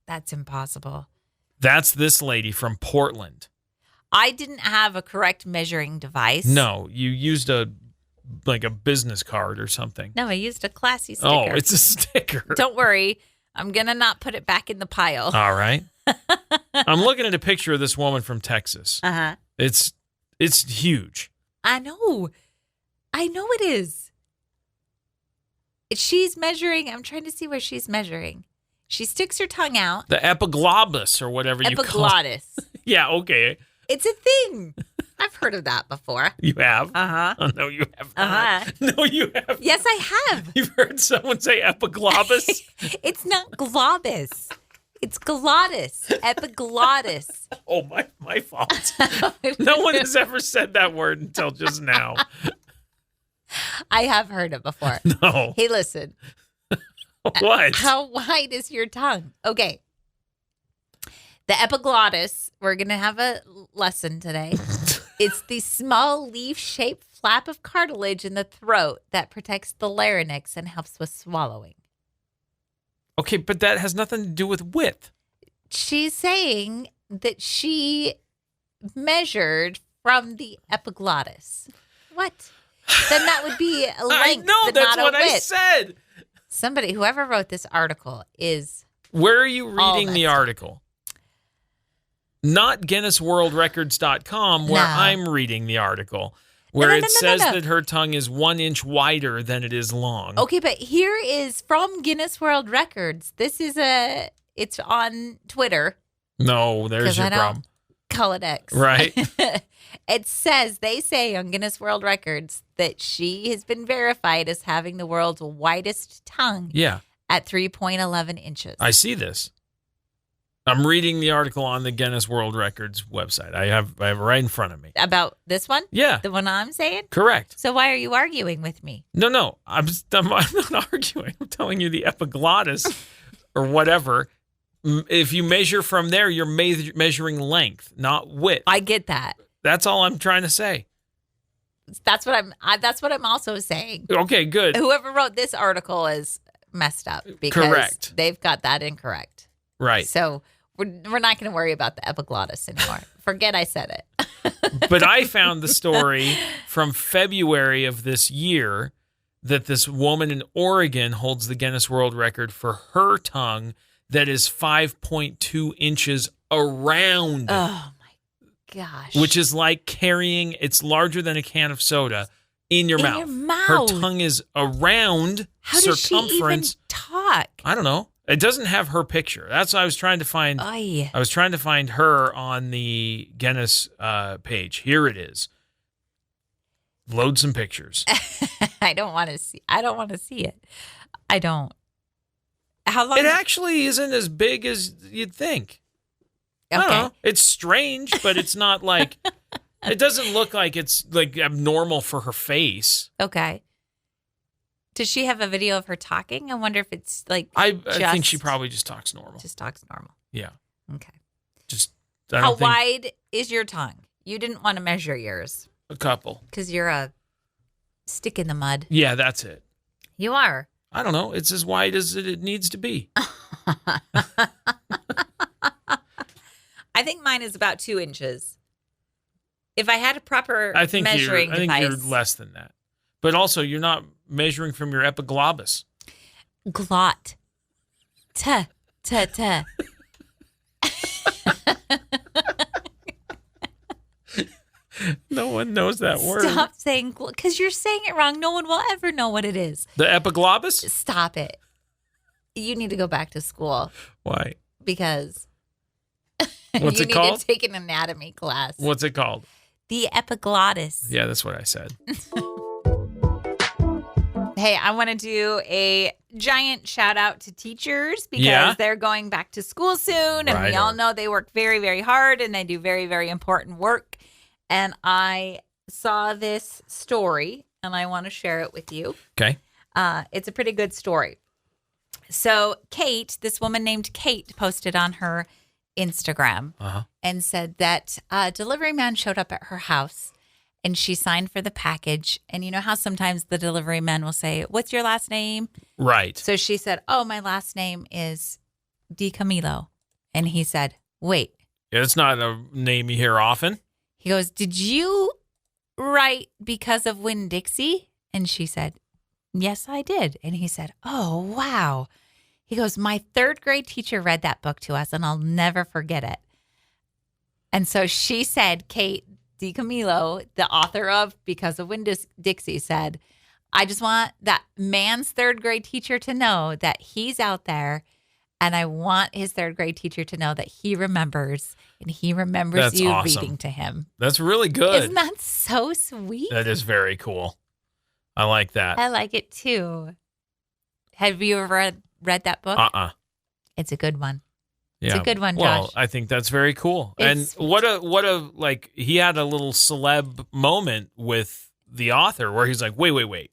Speaker 1: that's impossible.
Speaker 2: That's this lady from Portland.
Speaker 1: I didn't have a correct measuring device.
Speaker 2: No, you used a business card or something.
Speaker 1: No, I used a classy sticker.
Speaker 2: Oh, it's a sticker.
Speaker 1: Don't worry. I'm going to not put it back in the pile.
Speaker 2: All right. I'm looking at a picture of this woman from Texas.
Speaker 1: Uh-huh.
Speaker 2: It's huge.
Speaker 1: I know it is. She's measuring. I'm trying to see where she's measuring. She sticks her tongue out.
Speaker 2: The epiglottis or whatever you call it.
Speaker 1: Epiglottis.
Speaker 2: Yeah, okay.
Speaker 1: It's a thing. I've heard of that before.
Speaker 2: You have?
Speaker 1: Uh-huh.
Speaker 2: Oh, no, you have not.
Speaker 1: Uh-huh.
Speaker 2: No, you have.
Speaker 1: Yes, I have.
Speaker 2: You've heard someone say epiglottis?
Speaker 1: It's not globus. It's glottis. Epiglottis.
Speaker 2: Oh, my fault. No one has ever said that word until just now.
Speaker 1: I have heard it before.
Speaker 2: No.
Speaker 1: Hey, listen.
Speaker 2: What?
Speaker 1: How wide is your tongue? Okay. The epiglottis, we're going to have a lesson today. It's the small leaf-shaped flap of cartilage in the throat that protects the larynx and helps with swallowing.
Speaker 2: Okay, but that has nothing to do with width.
Speaker 1: She's saying that she measured from the epiglottis. What? Then that would be a length,
Speaker 2: I know,
Speaker 1: but
Speaker 2: that's
Speaker 1: not
Speaker 2: what
Speaker 1: a width.
Speaker 2: I said.
Speaker 1: Whoever wrote this article is...
Speaker 2: Where are you reading the
Speaker 1: messed up.
Speaker 2: article? Not GuinnessWorldRecords.com, where
Speaker 1: No.
Speaker 2: I'm reading the article, where
Speaker 1: No.
Speaker 2: it says that her tongue is 1 inch wider than it is long.
Speaker 1: Okay, but here is from Guinness World Records. It's on Twitter.
Speaker 2: No, there's
Speaker 1: 'Cause
Speaker 2: your
Speaker 1: I don't
Speaker 2: problem.
Speaker 1: Call it X.
Speaker 2: Right.
Speaker 1: They say on Guinness World Records that she has been verified as having the world's widest tongue
Speaker 2: Yeah,
Speaker 1: at 3.11 inches.
Speaker 2: I see this. I'm reading the article on the Guinness World Records website. I have it right in front of me.
Speaker 1: About this one?
Speaker 2: Yeah,
Speaker 1: The one I'm saying?
Speaker 2: correct.
Speaker 1: So why are you arguing with me?
Speaker 2: No, I'm not arguing. I'm telling you the epiglottis or whatever. If you measure from there, you're measuring length, not width.
Speaker 1: I get that.
Speaker 2: That's all I'm trying to say.
Speaker 1: That's what I'm also saying.
Speaker 2: Okay, good.
Speaker 1: Whoever wrote this article is messed up because
Speaker 2: Correct.
Speaker 1: they've got that incorrect.
Speaker 2: Right.
Speaker 1: So we're not going to worry about the epiglottis anymore. Forget I said it.
Speaker 2: But I found the story from February of this year that this woman in Oregon holds the Guinness World Record for her tongue that is 5.2 inches around.
Speaker 1: Oh, my gosh.
Speaker 2: Which is like carrying, it's larger than a can of soda in your mouth. Her tongue is around
Speaker 1: How does
Speaker 2: circumference.
Speaker 1: she even talk?
Speaker 2: I don't know. It doesn't have her picture. That's what I was trying to find.
Speaker 1: Oy.
Speaker 2: I was trying to find her on the Guinness page. Here it is. Load some pictures.
Speaker 1: I don't want to see it. I don't. How long?
Speaker 2: It actually isn't as big as you'd think.
Speaker 1: Okay.
Speaker 2: I don't know. It's strange, but it's not like it doesn't look like it's like abnormal for her face.
Speaker 1: Okay. Does she have a video of her talking? I wonder if it's like
Speaker 2: I think she probably just talks normal.
Speaker 1: Just talks normal.
Speaker 2: Yeah.
Speaker 1: Okay.
Speaker 2: How
Speaker 1: wide is your tongue? You didn't want to measure yours.
Speaker 2: A couple.
Speaker 1: Because you're a stick in the mud.
Speaker 2: Yeah, that's it.
Speaker 1: You are.
Speaker 2: I don't know. It's as wide as it needs to be.
Speaker 1: I think mine is about 2 inches. If I had a proper measuring device.
Speaker 2: I think you're less than that. But also, you're not measuring from your epiglottis.
Speaker 1: Glot. T.
Speaker 2: No one knows that word.
Speaker 1: Stop saying, because you're saying it wrong. No one will ever know what it is.
Speaker 2: The epiglottis?
Speaker 1: Stop it. You need to go back to school.
Speaker 2: Why?
Speaker 1: Because
Speaker 2: What's
Speaker 1: you
Speaker 2: it called?
Speaker 1: need to take an anatomy class.
Speaker 2: What's it called?
Speaker 1: The epiglottis.
Speaker 2: Yeah, that's what I said.
Speaker 1: Hey, I want to do a giant shout out to teachers because they're going back to school soon. And we all know they work very, very hard and they do very, very important work. And I saw this story and I want to share it with you.
Speaker 2: Okay.
Speaker 1: It's a pretty good story. So Kate, this woman named Kate, posted on her Instagram and said that a delivery man showed up at her house and she signed for the package. And you know how sometimes the delivery men will say, "What's your last name?"
Speaker 2: Right.
Speaker 1: So she said, "Oh, my last name is DiCamillo." And he said, "Wait."
Speaker 2: Yeah, it's not a name you hear often.
Speaker 1: He goes, "Did you write Because of Winn-Dixie?" And she said, "Yes, I did." And he said, "Oh, wow." He goes, "My third grade teacher read that book to us and I'll never forget it." And so she said, Kate DiCamillo, the author of Because of Winn-Dixie, said, "I just want that man's third grade teacher to know that he's out there. And I want his third grade teacher to know that he remembers and he remembers
Speaker 2: That's
Speaker 1: you
Speaker 2: awesome.
Speaker 1: reading to him."
Speaker 2: That's really good.
Speaker 1: Isn't that so sweet?
Speaker 2: That is very cool. I like that.
Speaker 1: I like it too. Have you ever read that book? It's a good one.
Speaker 2: Yeah.
Speaker 1: It's a good one,
Speaker 2: well,
Speaker 1: Josh.
Speaker 2: I think that's very cool.
Speaker 1: It's
Speaker 2: And what a like he had a little celeb moment with the author where he's like, wait.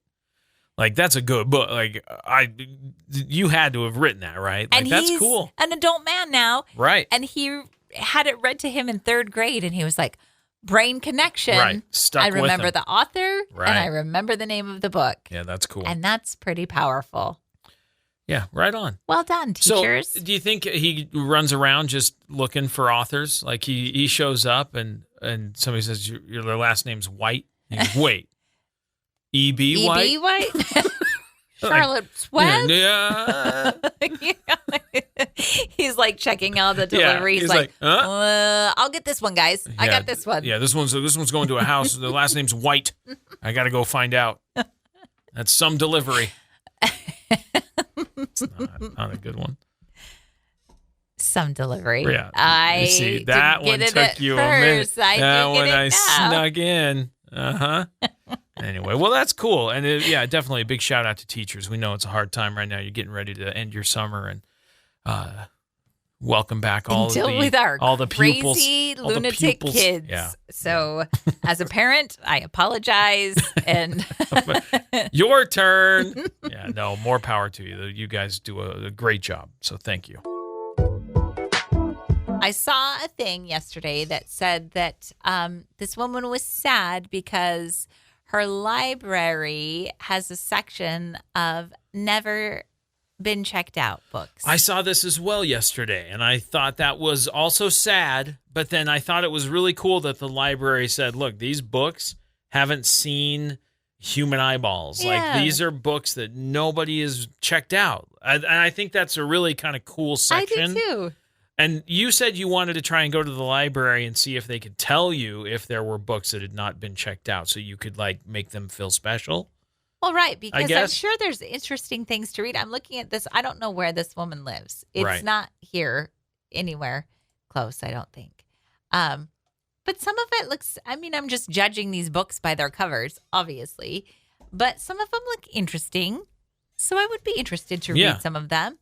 Speaker 2: Like, that's a good book. Like, you had to have written that, right? Like,
Speaker 1: And
Speaker 2: that's
Speaker 1: he's
Speaker 2: cool.
Speaker 1: an adult man now.
Speaker 2: Right.
Speaker 1: And he had it read to him in third grade and he was like, brain connection.
Speaker 2: Right. Stuck
Speaker 1: I
Speaker 2: with
Speaker 1: remember
Speaker 2: him.
Speaker 1: the author
Speaker 2: Right.
Speaker 1: and I remember the name of the book.
Speaker 2: Yeah, that's cool.
Speaker 1: And that's pretty powerful.
Speaker 2: Yeah, right on.
Speaker 1: Well done, teachers.
Speaker 2: So, do you think he runs around just looking for authors? Like he shows up and somebody says your last name's White. He goes, wait, E.B. White?
Speaker 1: E.B. White? Charlotte's Web?
Speaker 2: Yeah.
Speaker 1: He's like checking out the delivery.
Speaker 2: Yeah,
Speaker 1: he's like,
Speaker 2: huh?
Speaker 1: I'll get this one, guys. I got this one.
Speaker 2: Yeah, this one's going to a house. The last name's White. I got to go find out. That's some delivery. It's not a good one.
Speaker 1: Some delivery.
Speaker 2: Yeah.
Speaker 1: I
Speaker 2: you see, that one took you a minute. That one I snuck in. Anyway, well, that's cool. And definitely a big shout out to teachers. We know it's a hard time right now. You're getting ready to end your summer and welcome back all the pupils.
Speaker 1: Crazy lunatic kids.
Speaker 2: Yeah.
Speaker 1: So as a parent, I apologize. And
Speaker 2: your turn. Yeah, no, more power to you. You guys do a great job. So thank you.
Speaker 1: I saw a thing yesterday that said that this woman was sad because her library has a section of never been checked out books.
Speaker 2: I saw this as well yesterday, and I thought that was also sad, but then I thought it was really cool that the library said, look, these books haven't seen human eyeballs.
Speaker 1: Yeah.
Speaker 2: Like, these are books that nobody has checked out. And I think that's a really kind of cool section.
Speaker 1: I do too.
Speaker 2: And you said you wanted to try and go to the library and see if they could tell you if there were books that had not been checked out, so you could, like, make them feel special.
Speaker 1: Well, right, because I'm
Speaker 2: guess.
Speaker 1: sure there's interesting things to read. I'm looking at this. I don't know where this woman lives. It's
Speaker 2: Right.
Speaker 1: not here anywhere close, I don't think. But some of it looks, I mean, I'm just judging these books by their covers, obviously. But some of them look interesting. So I would be interested to read some of them.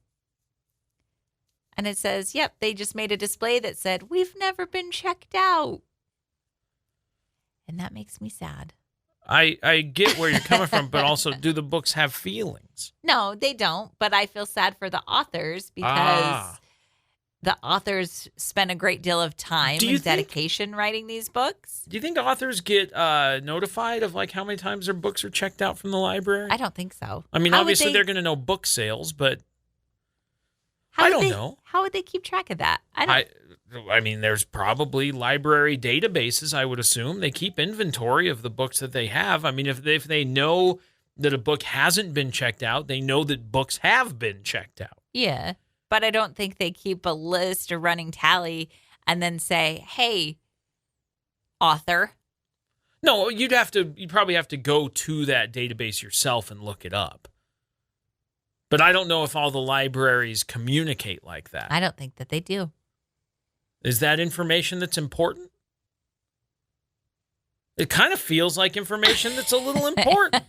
Speaker 1: And it says, yep, they just made a display that said, we've never been checked out. And that makes me sad.
Speaker 2: I get where you're coming from, but also, do the books have feelings?
Speaker 1: No, they don't. But I feel sad for the authors because the authors spend a great deal of time and dedication writing these books.
Speaker 2: Do you think authors get notified of, like, how many times their books are checked out from the library?
Speaker 1: I don't think so.
Speaker 2: I mean, obviously they're going to know book sales, but I don't know.
Speaker 1: How would they keep track of that?
Speaker 2: I mean, there's probably library databases, I would assume. They keep inventory of the books that they have. I mean, if they know that a book hasn't been checked out, they know that books have been checked out.
Speaker 1: Yeah, but I don't think they keep a list or running tally and then say, hey, author.
Speaker 2: No, you'd probably have to go to that database yourself and look it up. But I don't know if all the libraries communicate like that.
Speaker 1: I don't think that they do.
Speaker 2: Is that information that's important? It kind of feels like information that's a little important.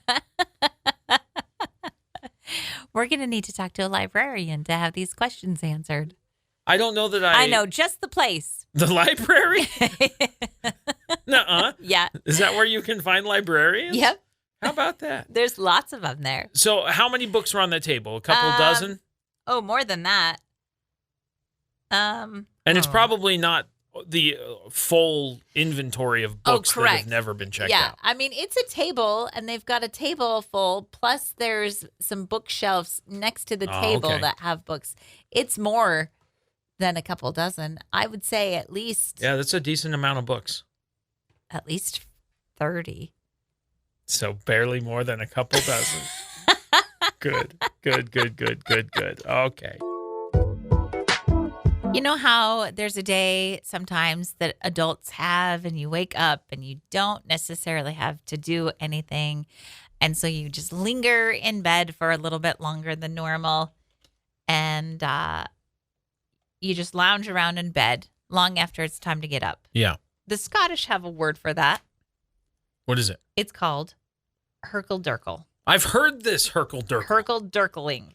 Speaker 1: We're going to need to talk to a librarian to have these questions answered.
Speaker 2: I don't know that
Speaker 1: I know just the place.
Speaker 2: The library? Nuh-uh.
Speaker 1: Yeah.
Speaker 2: Is that where you can find librarians?
Speaker 1: Yep.
Speaker 2: How about that?
Speaker 1: There's lots of them there.
Speaker 2: So how many books are on that table? A couple dozen?
Speaker 1: Oh, more than that.
Speaker 2: And it's probably not the full inventory of books that have never been checked out.
Speaker 1: Yeah, I mean, it's a table, and they've got a table full, plus there's some bookshelves next to the table that have books. It's more than a couple dozen. I would say at least...
Speaker 2: Yeah, that's a decent amount of books.
Speaker 1: At least 30.
Speaker 2: So barely more than a couple dozen. Good. Okay.
Speaker 1: You know how there's a day sometimes that adults have and you wake up and you don't necessarily have to do anything. And so you just linger in bed for a little bit longer than normal. And you just lounge around in bed long after it's time to get up.
Speaker 2: Yeah.
Speaker 1: The Scottish have a word for that.
Speaker 2: What is it?
Speaker 1: It's called hurkle durkle.
Speaker 2: I've heard this hurkle durkle.
Speaker 1: Hurkle durkling,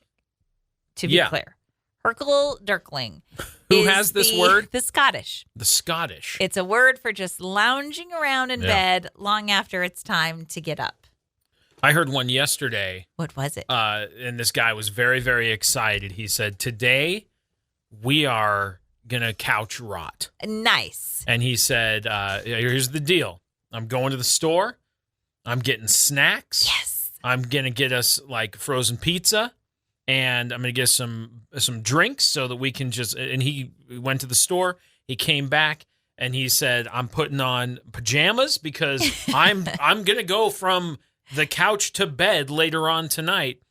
Speaker 1: to be clear. Hurkle durkling.
Speaker 2: Who has this word?
Speaker 1: The Scottish.
Speaker 2: The Scottish.
Speaker 1: It's a word for just lounging around in bed long after it's time to get up.
Speaker 2: I heard one yesterday.
Speaker 1: What was it?
Speaker 2: And this guy was very, very excited. He said, today we are going to couch rot.
Speaker 1: Nice.
Speaker 2: And he said, here's the deal. I'm going to the store. I'm getting snacks.
Speaker 1: Yes.
Speaker 2: I'm going to get us like frozen pizza. And I'm going to get some drinks so that we can just, and he went to the store. He came back and he said, I'm putting on pajamas because I'm going to go from the couch to bed later on tonight.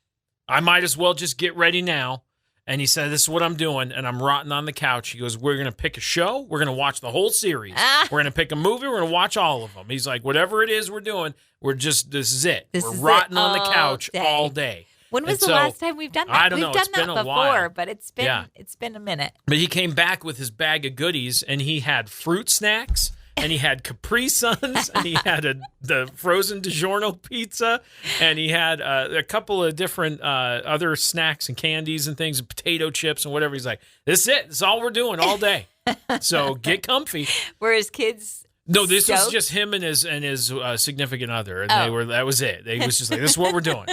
Speaker 2: I might as well just get ready now. And he said, this is what I'm doing. And I'm rotting on the couch. He goes, we're going to pick a show. We're going to watch the whole series. We're going to pick a movie. We're going to watch all of them. He's like, whatever it is we're doing, this is it. We're rotting on the couch all day.
Speaker 1: When was the last time we've done that?
Speaker 2: I don't know.
Speaker 1: We've done
Speaker 2: it's been
Speaker 1: that
Speaker 2: a
Speaker 1: before,
Speaker 2: while.
Speaker 1: but it's been a minute.
Speaker 2: But he came back with his bag of goodies, and he had fruit snacks, and he had Capri Suns, and he had the frozen DiGiorno pizza, and he had a couple of different other snacks and candies and things, and potato chips and whatever. He's like, this is it. This is all we're doing all day. So get comfy.
Speaker 1: Were his kids...
Speaker 2: No, this was just him and his significant other, and that was it. He was just like, "This is what we're doing."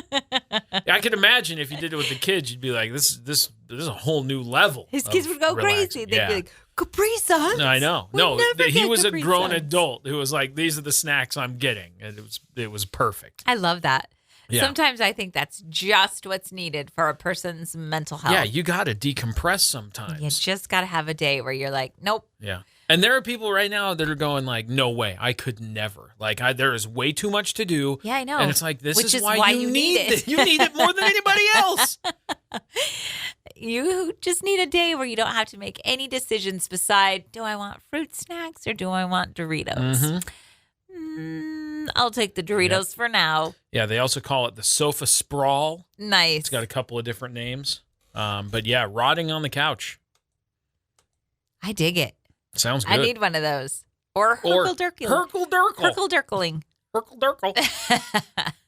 Speaker 2: I could imagine if you did it with the kids, you'd be like, "This is a whole new level."
Speaker 1: His kids would go crazy. They'd be like, "Capri Suns."
Speaker 2: I know. He was a grown adult who was like, "These are the snacks I'm getting," and it was perfect.
Speaker 1: I love that.
Speaker 2: Yeah.
Speaker 1: Sometimes I think that's just what's needed for a person's mental health.
Speaker 2: Yeah, you got to decompress sometimes.
Speaker 1: You just got to have a day where you're like, "Nope."
Speaker 2: Yeah. And there are people right now that are going like, no way, I could never. Like, there is way too much to do.
Speaker 1: Yeah, I know.
Speaker 2: And it's like, this
Speaker 1: Which
Speaker 2: is why you need it. You need it more than anybody else.
Speaker 1: You just need a day where you don't have to make any decisions beside, do I want fruit snacks or do I want Doritos? I'll take the Doritos for now.
Speaker 2: Yeah, they also call it the sofa sprawl.
Speaker 1: Nice.
Speaker 2: It's got a couple of different names. But yeah, rotting on the couch.
Speaker 1: I dig it.
Speaker 2: Sounds good.
Speaker 1: I need one of those. Or hurkle-durkle.
Speaker 2: Hurkle-durkle.
Speaker 1: Hurkle-durkling.
Speaker 2: Hurkle-durkle.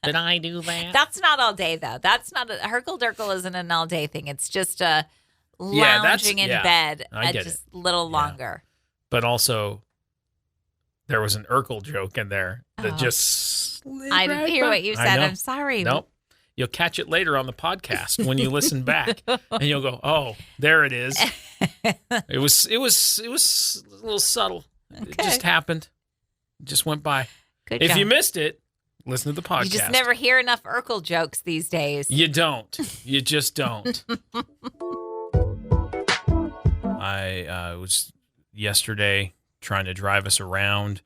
Speaker 2: Did I do that?
Speaker 1: That's not all day, though. That's not hurkle-durkle isn't an all day thing. It's just lounging in bed just a little longer.
Speaker 2: But also, there was an Urkel joke in there that just slid
Speaker 1: I didn't hear what you said. I'm sorry.
Speaker 2: Nope. You'll catch it later on the podcast when you listen back, and you'll go, "Oh, there it is." It was a little subtle. Okay. It just happened. It just went by.
Speaker 1: Good
Speaker 2: if
Speaker 1: job.
Speaker 2: you missed it, listen to the podcast.
Speaker 1: You just never hear enough Urkel jokes these days.
Speaker 2: You don't. You just don't. I was yesterday trying to drive us around.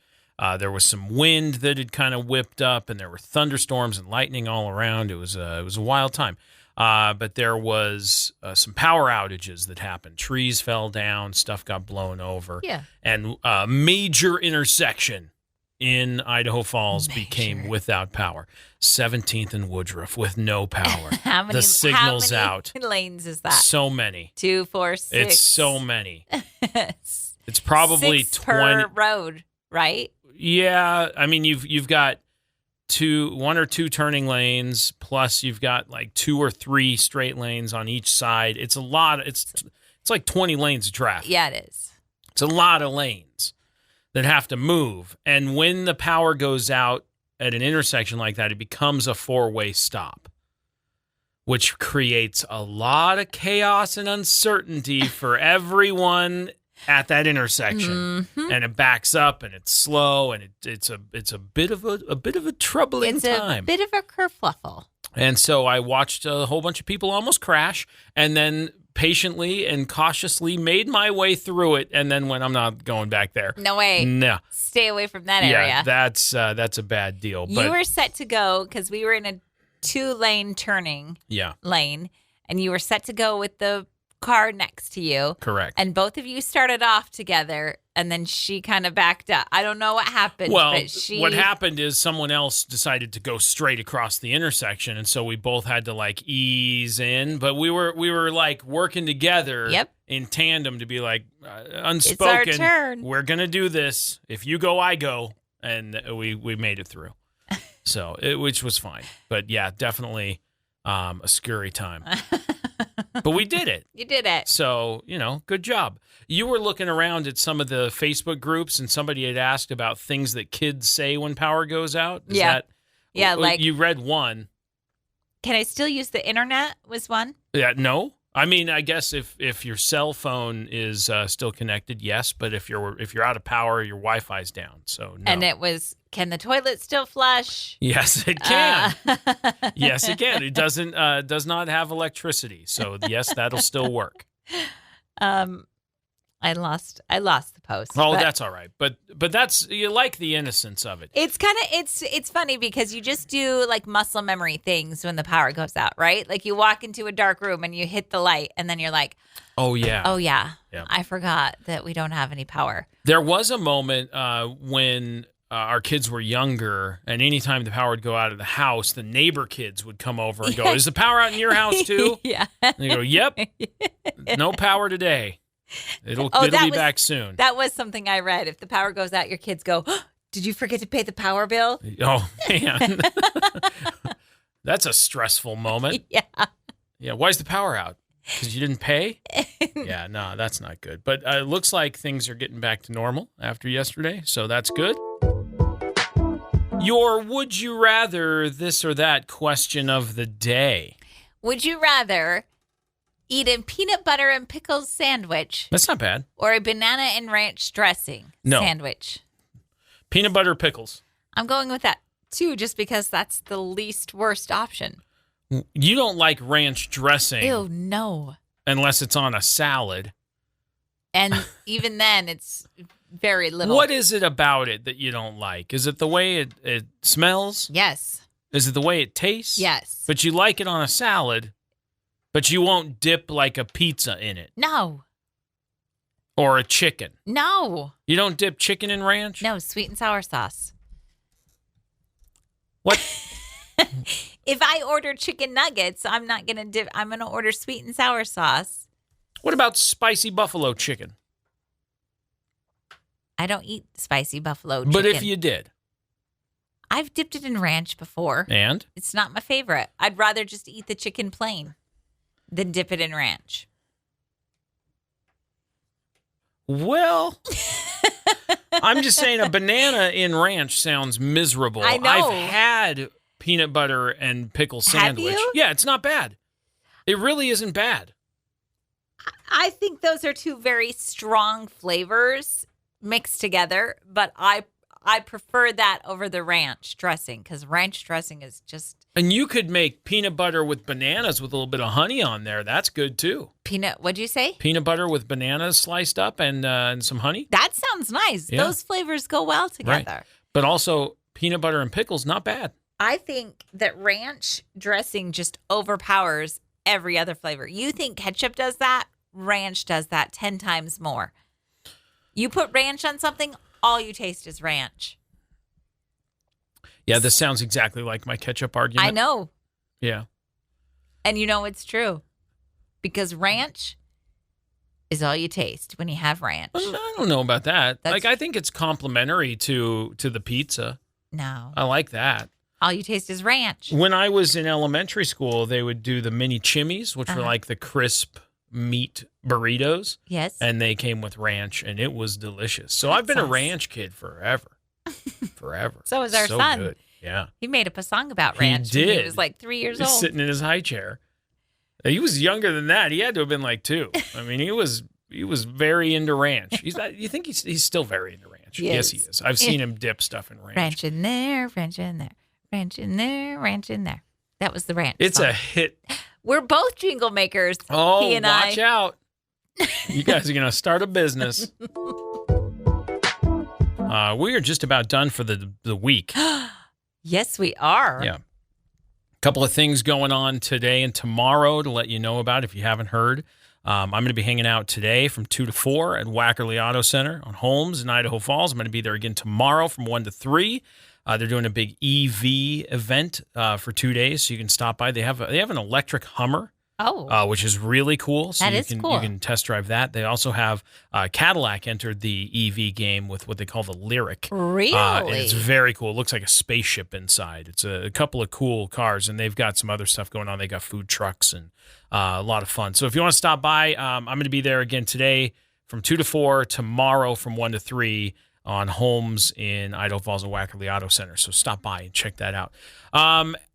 Speaker 2: There was some wind that had kind of whipped up, and there were thunderstorms and lightning all around. It was a wild time. But there was some power outages that happened. Trees fell down, stuff got blown over.
Speaker 1: Yeah.
Speaker 2: And a major intersection in Idaho Falls became without power. 17th and Woodruff with no power. The signal's out.
Speaker 1: How many lanes is that?
Speaker 2: So many.
Speaker 1: 2, 4, 6.
Speaker 2: It's so many. It's probably
Speaker 1: 6
Speaker 2: 20
Speaker 1: per road, right?
Speaker 2: Yeah, I mean you've got 1 or 2 turning lanes, plus you've got like 2 or 3 straight lanes on each side. It's a lot. It's like 20 lanes of traffic.
Speaker 1: Yeah, it is.
Speaker 2: It's a lot of lanes that have to move. And when the power goes out at an intersection like that, it becomes a 4-way stop, which creates a lot of chaos and uncertainty for everyone at that intersection. And it backs up and it's slow and it's a bit of a troubling time.
Speaker 1: It's a bit of a kerfluffle.
Speaker 2: And so I watched a whole bunch of people almost crash, and then patiently and cautiously made my way through it, and then I'm not going back there.
Speaker 1: No way.
Speaker 2: No.
Speaker 1: Stay away from that area.
Speaker 2: Yeah, that's a bad deal.
Speaker 1: You were set to go because we were in a 2-lane turning lane, and you were set to go with the car next to you.
Speaker 2: Correct.
Speaker 1: And both of you started off together, and then she kind of backed up. I don't know what happened.
Speaker 2: Well,
Speaker 1: but
Speaker 2: what happened is someone else decided to go straight across the intersection, and so we both had to like ease in. But we were like working together in tandem to be like unspoken.
Speaker 1: It's our turn.
Speaker 2: We're gonna do this. If you go, I go, and we made it through. So which was fine. But yeah, definitely a scary time. But we did it.
Speaker 1: You did it.
Speaker 2: So, good job. You were looking around at some of the Facebook groups, and somebody had asked about things that kids say when power goes out.
Speaker 1: Like
Speaker 2: you read one.
Speaker 1: Can I still use the internet was one?
Speaker 2: Yeah, no. I mean, I guess if your cell phone is still connected, yes. But if you're out of power, your Wi-Fi's down. So no.
Speaker 1: And it was, can the toilet still flush?
Speaker 2: Yes, it can. Yes, it can. It does not have electricity. So yes, that'll still work.
Speaker 1: I lost the post.
Speaker 2: Oh, that's all right. But that's, you like the innocence of it.
Speaker 1: It's kind of it's funny because you just do like muscle memory things when the power goes out, right? Like you walk into a dark room and you hit the light and then you're like, oh yeah. I forgot that we don't have any power.
Speaker 2: There was a moment when our kids were younger, and anytime the power would go out of the house, the neighbor kids would come over and go, "Is the power out in your house too?"
Speaker 1: Yeah.
Speaker 2: And they go, "Yep, no power today. It'll be back soon."
Speaker 1: That was something I read. If the power goes out, your kids go, oh, "Did you forget to pay the power bill?"
Speaker 2: Oh man, that's a stressful moment. Yeah. Why's the power out? Because you didn't pay? Yeah, no, that's not good. But it looks like things are getting back to normal after yesterday, so that's good. Your would you rather this or that question of the day.
Speaker 1: Would you rather eat a peanut butter and pickles sandwich?
Speaker 2: That's not bad.
Speaker 1: Or a banana and ranch dressing sandwich?
Speaker 2: Peanut butter pickles.
Speaker 1: I'm going with that too, just because that's the least worst option.
Speaker 2: You don't like ranch dressing.
Speaker 1: Ew, no.
Speaker 2: Unless it's on a salad.
Speaker 1: And even then, it's very little.
Speaker 2: What is it about it that you don't like? Is it the way it smells?
Speaker 1: Yes.
Speaker 2: Is it the way it tastes?
Speaker 1: Yes.
Speaker 2: But you like it on a salad, but you won't dip like a pizza in it
Speaker 1: No.
Speaker 2: or a chicken.
Speaker 1: No.
Speaker 2: You don't dip chicken in ranch?
Speaker 1: No, sweet and sour sauce.
Speaker 2: What?
Speaker 1: If I order chicken nuggets, I'm not going to dip. I'm going to order sweet and sour sauce.
Speaker 2: What about spicy buffalo chicken?
Speaker 1: I don't eat spicy buffalo chicken.
Speaker 2: But if you did.
Speaker 1: I've dipped it in ranch before.
Speaker 2: And?
Speaker 1: It's not my favorite. I'd rather just eat the chicken plain than dip it in ranch.
Speaker 2: Well, I'm just saying a banana in ranch sounds miserable.
Speaker 1: I know.
Speaker 2: I've had peanut butter and pickle sandwich.
Speaker 1: you?
Speaker 2: Yeah, it's not bad. It really isn't bad.
Speaker 1: I think those are two very strong flavors mixed together, but I prefer that over the ranch dressing because ranch dressing is just
Speaker 2: And you could make peanut butter with bananas with a little bit of honey on there. That's good too.
Speaker 1: What'd you say?
Speaker 2: Peanut butter with bananas sliced up and some honey.
Speaker 1: That sounds nice.
Speaker 2: Yeah.
Speaker 1: Those flavors go well together.
Speaker 2: Right. But also peanut butter and pickles, not bad.
Speaker 1: I think that ranch dressing just overpowers every other flavor. You think ketchup does that? Ranch does that 10 times more. You put ranch on something, all you taste is ranch.
Speaker 2: Yeah, this sounds exactly like my ketchup argument.
Speaker 1: I know.
Speaker 2: Yeah.
Speaker 1: And you know it's true. Because ranch is all you taste when you have ranch.
Speaker 2: I don't know about that.
Speaker 1: That's-
Speaker 2: I think it's complimentary to the pizza.
Speaker 1: No.
Speaker 2: I like that.
Speaker 1: All you taste is ranch.
Speaker 2: When I was in elementary school, they would do the mini chimneys, which were like the crisp meat burritos.
Speaker 1: Yes.
Speaker 2: And they came with ranch, and it was delicious. So I've been a ranch kid forever. Forever.
Speaker 1: So is our son.
Speaker 2: Good. Yeah.
Speaker 1: He made up a song about ranch
Speaker 2: He
Speaker 1: when
Speaker 2: did.
Speaker 1: he was like 3 years
Speaker 2: He's
Speaker 1: old.
Speaker 2: sitting in his high chair. He was younger than that. He had to have been like 2. I mean, he was very into ranch. You think he's still very into ranch? Yes, he is. I've seen him dip stuff in ranch.
Speaker 1: Ranch in there, ranch in there, ranch in there, ranch in there. That was the ranch
Speaker 2: It's
Speaker 1: song.
Speaker 2: a hit.
Speaker 1: We're both jingle makers.
Speaker 2: Oh,
Speaker 1: he and
Speaker 2: watch out. You guys are going to start a business. We are just about done for the week.
Speaker 1: Yes, we are.
Speaker 2: Yeah. A couple of things going on today and tomorrow to let you know about if you haven't heard. I'm going to be hanging out today from 2 to 4 at Wackerly Auto Center on Holmes in Idaho Falls. I'm going to be there again tomorrow from 1 to 3. They're doing a big EV event for 2 days, so you can stop by. They have an electric Hummer.
Speaker 1: Oh.
Speaker 2: Which is really cool. So
Speaker 1: That
Speaker 2: you
Speaker 1: is
Speaker 2: can,
Speaker 1: cool.
Speaker 2: You can test drive that. They also have Cadillac entered the EV game with what they call the Lyric.
Speaker 1: Really?
Speaker 2: And it's very cool. It looks like a spaceship inside. It's a couple of cool cars, and they've got some other stuff going on. They got food trucks and a lot of fun. So if you want to stop by, I'm going to be there again today from 2 to 4, tomorrow from 1 to 3 on Holmes in Idaho Falls and Wackerly Auto Center. So stop by and check that out.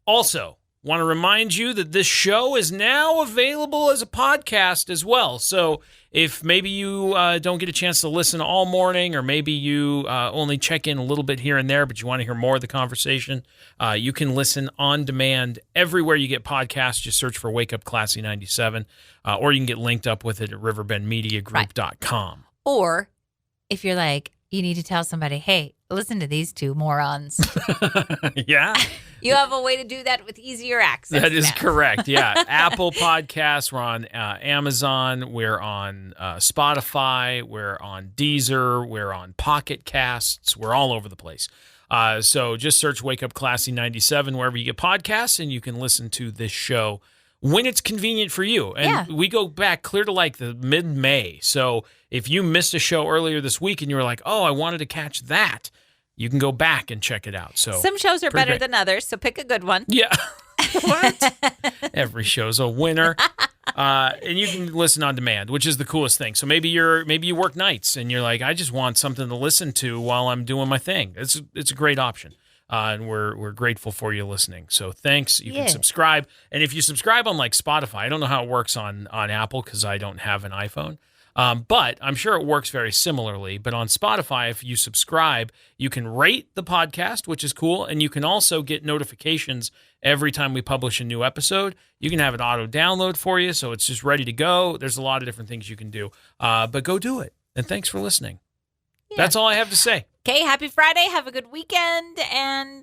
Speaker 2: Also, want to remind you that this show is now available as a podcast as well. So if maybe you don't get a chance to listen all morning, or maybe you only check in a little bit here and there, but you want to hear more of the conversation, you can listen on demand everywhere you get podcasts. Just search for Wake Up Classy 97, or you can get linked up with it at riverbendmediagroup.com.
Speaker 1: Or if you're like, you need to tell somebody, hey, listen to these two morons.
Speaker 2: Yeah.
Speaker 1: You have a way to do that with easier access.
Speaker 2: That is
Speaker 1: now.
Speaker 2: correct. Yeah. Apple Podcasts. We're on Amazon. We're on Spotify. We're on Deezer. We're on Pocket Casts. We're all over the place. So just search Wake Up Classy 97 wherever you get podcasts, and you can listen to this show when it's convenient for you. And we go back clear to like the mid-May. So if you missed a show earlier this week and you were like, oh, I wanted to catch that, you can go back and check it out. So
Speaker 1: some shows are better
Speaker 2: great.
Speaker 1: than others, so pick a good one.
Speaker 2: Yeah. What? Every show's a winner. And you can listen on demand, which is the coolest thing. So maybe you work nights and you're like, I just want something to listen to while I'm doing my thing. It's a great option. And we're grateful for you listening. So thanks. You can subscribe. And if you subscribe on like Spotify, I don't know how it works on Apple because I don't have an iPhone. But I'm sure it works very similarly. But on Spotify, if you subscribe, you can rate the podcast, which is cool. And you can also get notifications every time we publish a new episode. You can have it auto download for you, so it's just ready to go. There's a lot of different things you can do. But go do it. And thanks for listening. That's all I have to say.
Speaker 1: Okay, happy Friday. Have a good weekend. And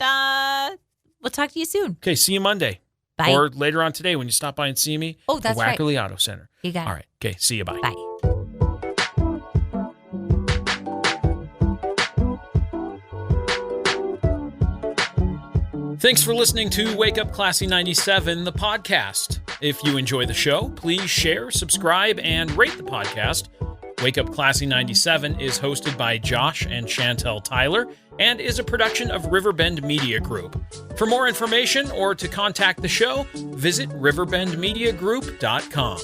Speaker 1: we'll talk to you soon.
Speaker 2: Okay, see you Monday.
Speaker 1: Bye.
Speaker 2: Or later on today when you stop by and see me.
Speaker 1: Oh, that's
Speaker 2: at
Speaker 1: right.
Speaker 2: Wackerly Auto Center.
Speaker 1: You got it.
Speaker 2: All right. Okay, see you. Bye.
Speaker 1: Bye.
Speaker 2: Thanks for listening to Wake Up Classy 97, the podcast. If you enjoy the show, please share, subscribe, and rate the podcast. Wake Up Classy 97 is hosted by Josh and Chantel Tyler and is a production of Riverbend Media Group. For more information or to contact the show, visit riverbendmediagroup.com.